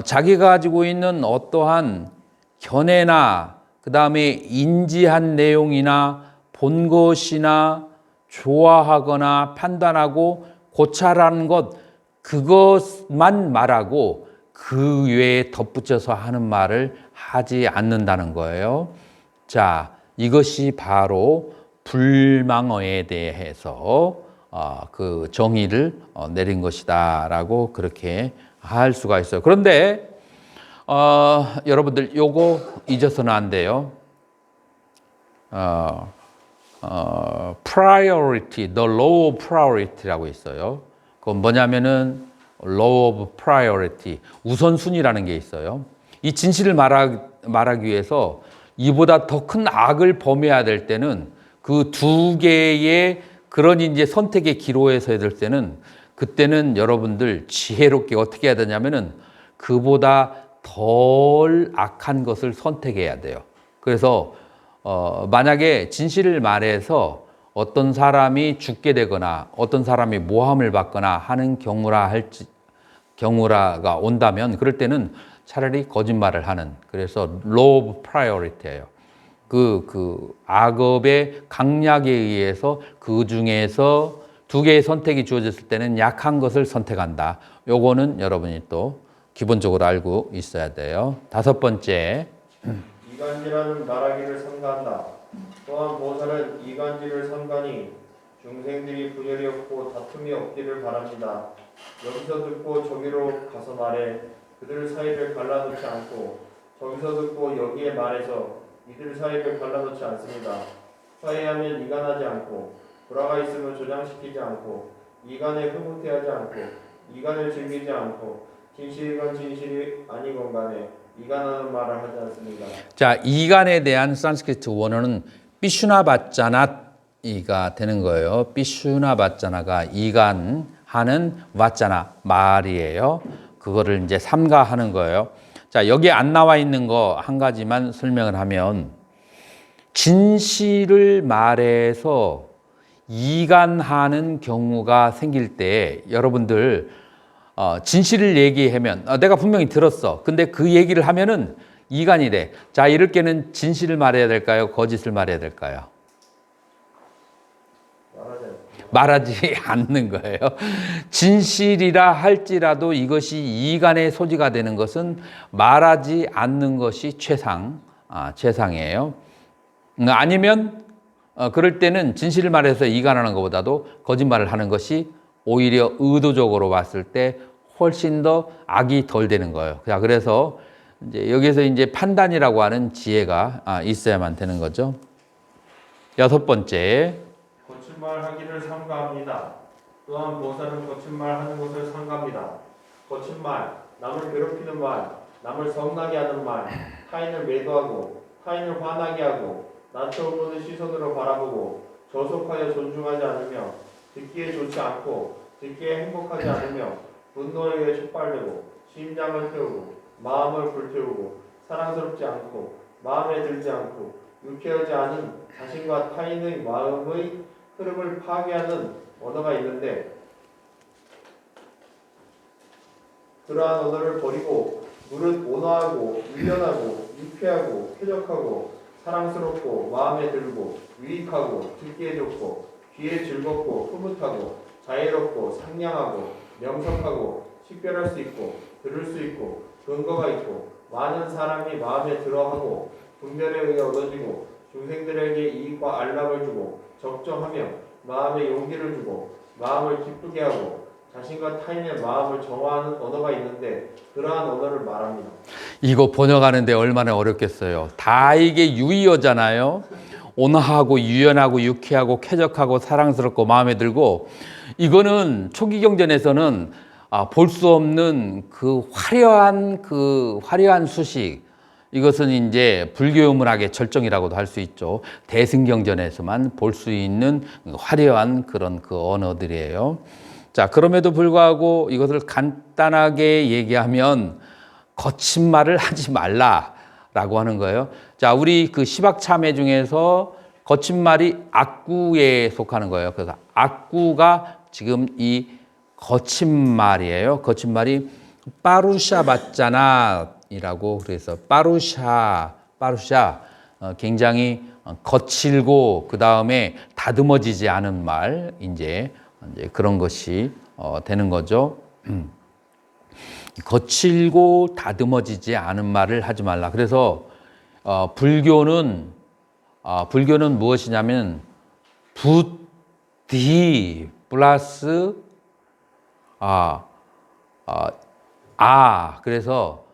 자기가 가지고 있는 어떠한 견해나 그 다음에 인지한 내용이나 본 것이나 좋아하거나 판단하고 고찰하는 것 그것만 말하고 그 외에 덧붙여서 하는 말을 하지 않는다는 거예요. 자, 이것이 바로 불망어에 대해서 그 정의를 내린 것이다라고 그렇게 할 수가 있어요. 그런데 여러분들 요거 잊어서는 안 돼요. priority, the law of priority라고 있어요. 그건 뭐냐면은 law of priority, 우선순위라는 게 있어요. 이 진실을 말하기 위해서 이보다 더 큰 악을 범해야 될 때는 그 두 개의 그런 이제 선택의 기로에서 해야 될 때는 그때는 여러분들 지혜롭게 어떻게 해야 되냐면은 그보다 덜 악한 것을 선택해야 돼요. 그래서 만약에 진실을 말해서 어떤 사람이 죽게 되거나 어떤 사람이 모함을 받거나 하는 경우라가 온다면 그럴 때는 차라리 거짓말을 하는, 그래서 law of priority예요. 그 악업의 강약에 의해서 그 중에서 두 개의 선택이 주어졌을 때는 약한 것을 선택한다. 요거는 여러분이 또 기본적으로 알고 있어야 돼요. 다섯 번째, 이간질하는 말하기를 삼가한다. 또한 보살은 이간질을 삼가니 중생들이 분열이 없고 다툼이 없기를 바랍니다. 여기서 듣고 저기로 가서 말해 그들 사이를 갈라놓지 않고 저기서 듣고 여기에 말해서 이들 사이를 갈라놓지 않습니다. 화해하면 이간하지 않고 불화가 있으면 조장시키지 않고 이간에 흐뭇해하지 않고 이간을 즐기지 않고 진실이건 진실이 아니건 간에 이간하는 말을 하지 않습니다. 자, 이간에 대한 산스크리트 원어는 삐슈나바짜나이가 되는 거예요. 삐슈나바짜나가 이간하는 왓짜나 말이에요. 그거를 이제 삼가하는 거예요. 자, 여기에 안 나와 있는 거 한 가지만 설명을 하면 진실을 말해서 이간하는 경우가 생길 때 여러분들 진실을 얘기하면 내가 분명히 들었어. 근데 그 얘기를 하면은 이간이 돼. 자, 이럴 때는 진실을 말해야 될까요? 거짓을 말해야 될까요? 말하지 않는 거예요. 진실이라 할지라도 이것이 이간의 소지가 되는 것은 말하지 않는 것이 최상이에요. 아니면 그럴 때는 진실을 말해서 이간하는 것보다도 거짓말을 하는 것이 오히려 의도적으로 봤을 때 훨씬 더 악이 덜 되는 거예요. 자, 그래서 이제 여기서 이제 판단이라고 하는 지혜가 있어야만 되는 거죠. 여섯 번째. 거짓말 하기를 삼가합니다. 또한 보살은 거짓말 하는 것을 삼가합니다. 거짓말, 남을 괴롭히는 말, 남을 성나게 하는 말, 타인을 매도하고 타인을 화나게 하고 낮춰보는 시선으로 바라보고 저속하여 존중하지 않으며 듣기에 좋지 않고 듣기에 행복하지 않으며 분노에 의해 촉발되고 심장을 태우고 마음을 불태우고 사랑스럽지 않고 마음에 들지 않고 유쾌하지 않은 자신과 타인의 마음의 흐름을 파괴하는 언어가 있는데 그러한 언어를 버리고 무릇 온화하고 유연하고 유쾌하고 쾌적하고 사랑스럽고 마음에 들고 유익하고 듣기에 좋고 귀에 즐겁고 흐뭇하고 자애롭고 상냥하고 명석하고 식별할 수 있고 들을 수 있고 근거가 있고 많은 사람이 마음에 들어하고 분별에 의해 얻어지고 중생들에게 이익과 안락을 주고 적정하며 마음에 용기를 주고 마음을 기쁘게 하고 자신과 타인의 마음을 정화하는 언어가 있는데 그러한 언어를 말합니다. 이거 번역하는데 얼마나 어렵겠어요. 다 이게 유의어잖아요. 온화하고 유연하고 유쾌하고 쾌적하고 사랑스럽고 마음에 들고 이거는 초기 경전에서는 볼 수 없는 그 화려한 수식 이것은 이제 불교 문학의 절정이라고도 할 수 있죠. 대승경전에서만 볼 수 있는 화려한 그런 그 언어들이에요. 자, 그럼에도 불구하고 이것을 간단하게 얘기하면 거친 말을 하지 말라라고 하는 거예요. 자, 우리 그 시박참회 중에서 거친 말이 악구에 속하는 거예요. 그래서 악구가 지금 이 거친 말이에요. 거친 말이 빠루샤 받잖아이라고 그래서 빠루샤 굉장히 거칠고 그 다음에 다듬어지지 않은 말 이제 그런 것이 되는 거죠. 거칠고 다듬어지지 않은 말을 하지 말라. 그래서 불교는 무엇이냐면 부디 플러스 그래서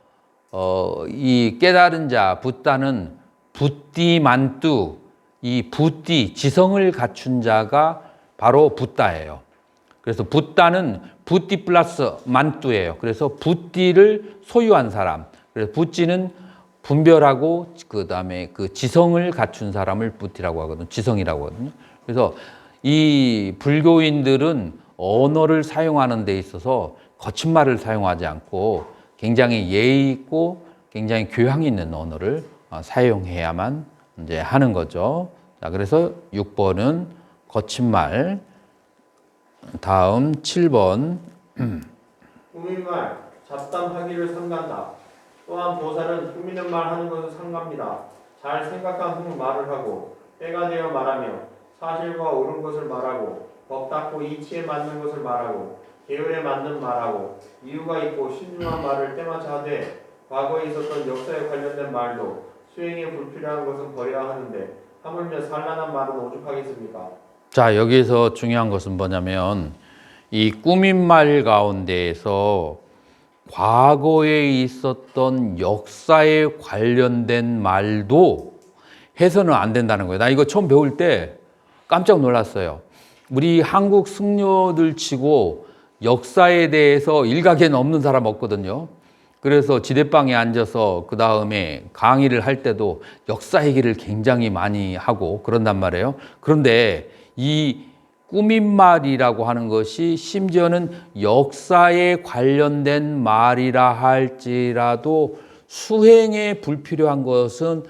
이 깨달은 자 붓다는 붓디만뚜 이 붓디 지성을 갖춘 자가 바로 붓다예요. 그래서 붓다는 붓디 플러스 만뚜예요. 그래서 붓디를 소유한 사람. 그래서 붓지는 분별하고 그 다음에 그 지성을 갖춘 사람을 붓디라고 하거든요. 지성이라고 하거든요. 그래서 이 불교인들은 언어를 사용하는 데 있어서 거친 말을 사용하지 않고 굉장히 예의 있고 굉장히 교양 있는 언어를 사용해야만 이제 하는 거죠. 자, 그래서 6번은 거친 말. 다음 7번. 꾸민 말, 잡담하기를 삼간다. 또한 보살은 꾸미는 말 하는 것을 삼갑니다. 잘 생각한 후 말을 하고 때가 되어 말하며 사실과 옳은 것을 말하고 법 닦고 이치에 맞는 것을 말하고 계율에 맞는 말하고 이유가 있고 신중한 말을 때마다 하되 과거에 있었던 역사에 관련된 말도 수행에 불필요한 것은 버려야 하는데 하물며 산란한 말은 오죽하겠습니까? 자, 여기서 중요한 것은 뭐냐면 이 꾸민 말 가운데에서 과거에 있었던 역사에 관련된 말도 해서는 안 된다는 거예요. 나 이거 처음 배울 때 깜짝 놀랐어요. 우리 한국 승려들 치고 역사에 대해서 일각에는 없는 사람 없거든요. 그래서 지대방에 앉아서 그 다음에 강의를 할 때도 역사 얘기를 굉장히 많이 하고 그런단 말이에요. 그런데 이 꾸민 말이라고 하는 것이 심지어는 역사에 관련된 말이라 할지라도 수행에 불필요한 것은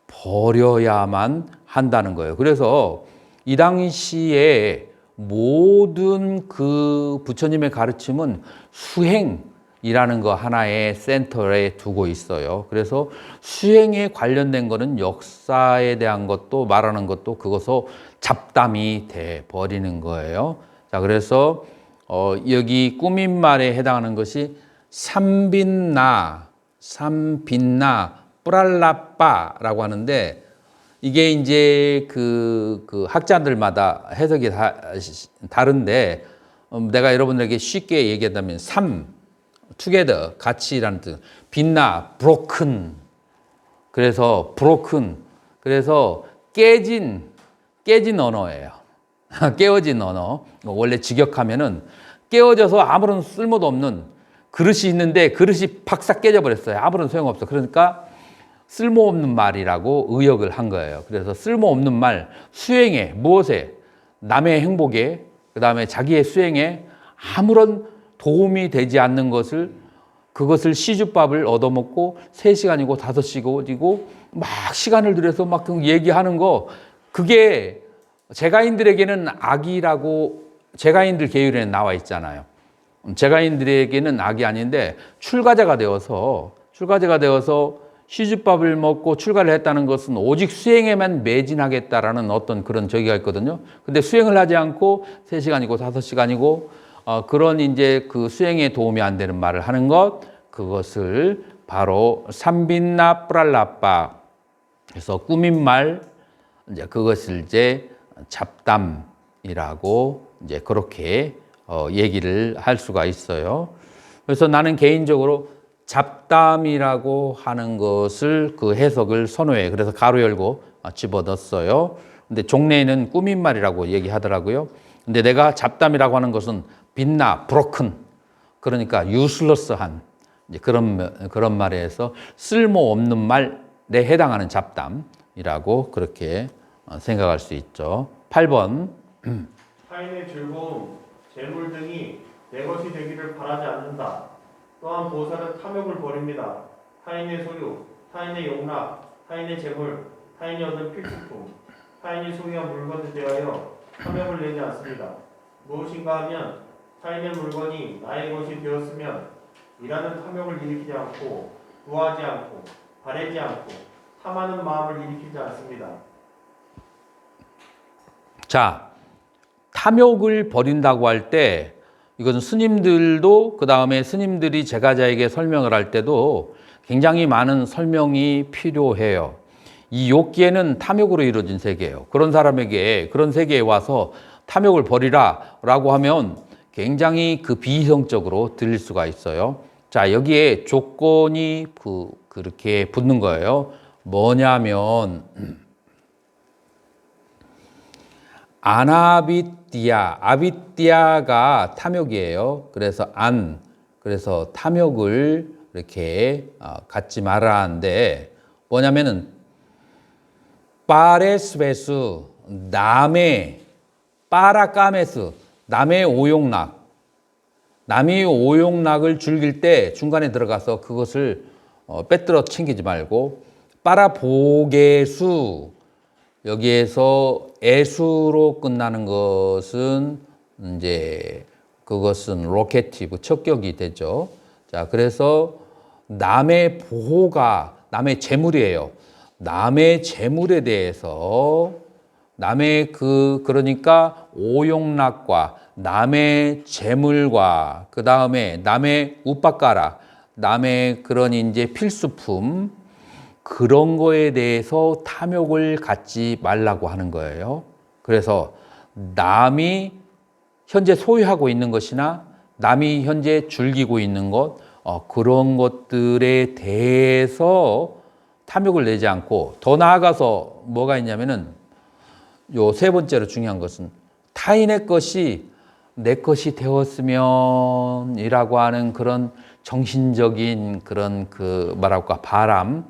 버려야만 한다는 거예요. 그래서 이 당시에 모든 그 부처님의 가르침은 수행이라는 거 하나의 센터에 두고 있어요. 그래서 수행에 관련된 거는 역사에 대한 것도 말하는 것도 그것을 잡담이 돼 버리는 거예요. 자, 그래서 여기 꾸민 말에 해당하는 것이 삼빈나, 뿌랄라빠라고 하는데 이게 이제 그 학자들마다 해석이 다른데 내가 여러분들에게 쉽게 얘기한다면 together, 같이라는 뜻. 빛나, broken. 그래서 broken. 그래서 깨진 언어예요. 깨어진 언어. 원래 직역하면은 깨어져서 아무런 쓸모도 없는 그릇이 있는데 그릇이 팍싹 깨져버렸어요. 아무런 소용없어. 그러니까 쓸모없는 말이라고 의역을 한 거예요. 그래서 쓸모없는 말, 수행에, 무엇에, 남의 행복에, 그 다음에 자기의 수행에 아무런 도움이 되지 않는 그것을 시주밥을 얻어먹고 3시간이고 5시간이고 막 시간을 들여서 막 얘기하는 거, 그게 제가인들에게는 악이라고 제가인들 계율에는 나와 있잖아요. 제가인들에게는 악이 아닌데 출가자가 되어서 시주밥을 먹고 출가를 했다는 것은 오직 수행에만 매진하겠다라는 어떤 그런 저기가 있거든요. 근데 수행을 하지 않고 3시간이고 5시간이고 그런 이제 그 수행에 도움이 안 되는 말을 하는 것, 그것을 바로 삼빈나 뿌랄라빠, 그래서 꾸민 말, 이제 그것을 이제 잡담이라고 이제 그렇게 얘기를 할 수가 있어요. 그래서 나는 개인적으로 잡담이라고 하는 것을 그 해석을 선호해. 그래서 가로 열고 집어넣었어요. 근데 종래에는 꾸민 말이라고 얘기하더라고요. 근데 내가 잡담이라고 하는 것은 빛나, broken. 그러니까 useless한 이제 그런 말에서 쓸모없는 말에 해당하는 잡담이라고 그렇게 생각할 수 있죠. 8번. 타인의 즐거움, 재물 등이 내 것이 되기를 바라지 않는다. 또한 보살은 탐욕을 버립니다. 타인의 소유, 타인의 용락, 타인의 재물, 타인이 얻은 필수품, 타인이 소유한 물건에 대하여 탐욕을 내지 않습니다. 무엇인가 하면 타인의 물건이 나의 것이 되었으면 이라는 탐욕을 일으키지 않고 구하지 않고 바라지 않고 탐하는 마음을 일으키지 않습니다. 자, 탐욕을 버린다고 할 때 이것은 스님들도 그 다음에 스님들이 제가자에게 설명을 할 때도 굉장히 많은 설명이 필요해요. 이 욕기에는 탐욕으로 이루어진 세계예요. 그런 사람에게 그런 세계에 와서 탐욕을 버리라 라고 하면 굉장히 그 비이성적으로 들릴 수가 있어요. 자, 여기에 조건이 그렇게 붙는 거예요. 뭐냐면 아비띠아가 탐욕이에요. 그래서 그래서 탐욕을 이렇게 갖지 말아야 하는데 뭐냐면은 파레스베수 파라까메스 남의 오용락을 즐길 때 중간에 들어가서 그것을 빼들어 챙기지 말고 파라보게수 여기에서 애수로 끝나는 것은 이제 그것은 로케티브 척격이 되죠. 자, 그래서 남의 보호가 남의 재물이에요. 남의 재물에 대해서 그러니까 오용락과 남의 재물과 그 다음에 남의 우빠까라 남의 그런 이제 필수품 그런 거에 대해서 탐욕을 갖지 말라고 하는 거예요. 그래서 남이 현재 소유하고 있는 것이나 남이 현재 즐기고 있는 것, 그런 것들에 대해서 탐욕을 내지 않고, 더 나아가서 뭐가 있냐면은 요 세 번째로 중요한 것은 타인의 것이 내 것이 되었으면 이라고 하는 그런 정신적인 그런 그 말할까 바람,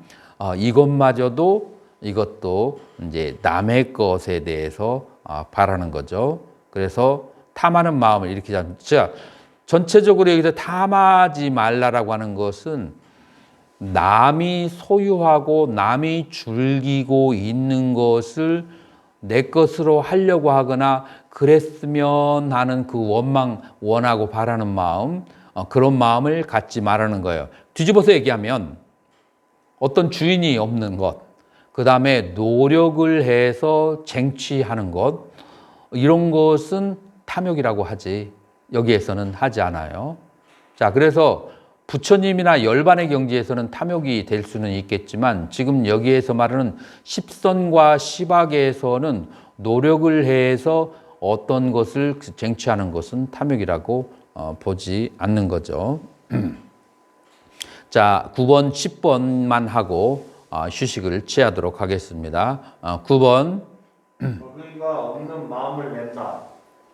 이것도 이제 남의 것에 대해서 바라는 거죠. 그래서 탐하는 마음을 이렇게 잡자. 전체적으로 여기서 탐하지 말라라고 하는 것은 남이 소유하고 남이 즐기고 있는 것을 내 것으로 하려고 하거나 그랬으면 하는 그 원하고 바라는 마음, 그런 마음을 갖지 말라는 거예요. 뒤집어서 얘기하면 어떤 주인이 없는 것, 그 다음에 노력을 해서 쟁취하는 것, 이런 것은 탐욕이라고 하지 여기에서는 하지 않아요. 자, 그래서 부처님이나 열반의 경지에서는 탐욕이 될 수는 있겠지만 지금 여기에서 말하는 십선과 십악에서는 노력을 해서 어떤 것을 쟁취하는 것은 탐욕이라고 보지 않는 거죠. 자, 9번, 10번만 하고 휴식을 취하도록 하겠습니다. 9번. 어그이가 없는 마음을 낸다.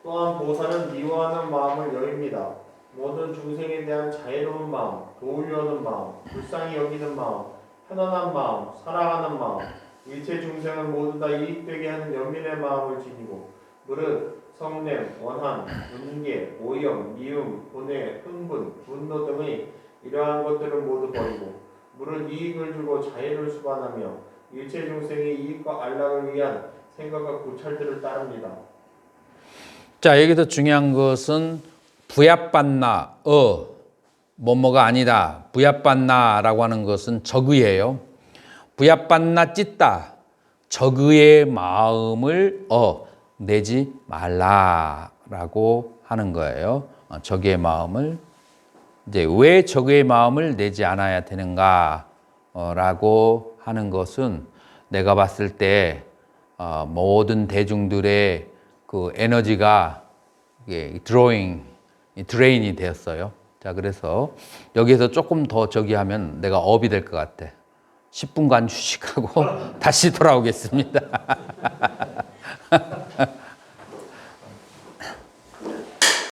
또한 보살은 미워하는 마음을 여깁니다. 모든 중생에 대한 자애로운 마음, 도우려는 마음, 불쌍히 여기는 마음, 편안한 마음, 사랑하는 마음, 일체 중생을 모두 다 이익되게 하는 연민의 마음을 지니고 무릇 성냄, 원한, 분개, 오염, 미움, 분해, 흥분, 분노 등의 이러한 것들을 모두 버리고 무릇 이익을 주고 자애를 수반하며 일체 중생의 이익과 안락을 위한 생각과 고찰들을 따릅니다. 자, 여기서 중요한 것은 부야빤나, 뭐뭐가 아니다. 부야빤나라고 하는 것은 적의예요. 부야빤나 찢다. 적의의 마음을 내지 말라라고 하는 거예요. 적의의 마음을. 이제 왜 적의의 마음을 내지 않아야 되는가라고 하는 것은 내가 봤을 때 모든 대중들의 그 에너지가 드레인이 되었어요. 자, 그래서 여기에서 조금 더 저기 하면 내가 업이 될 것 같아. 10분간 휴식하고 다시 돌아오겠습니다.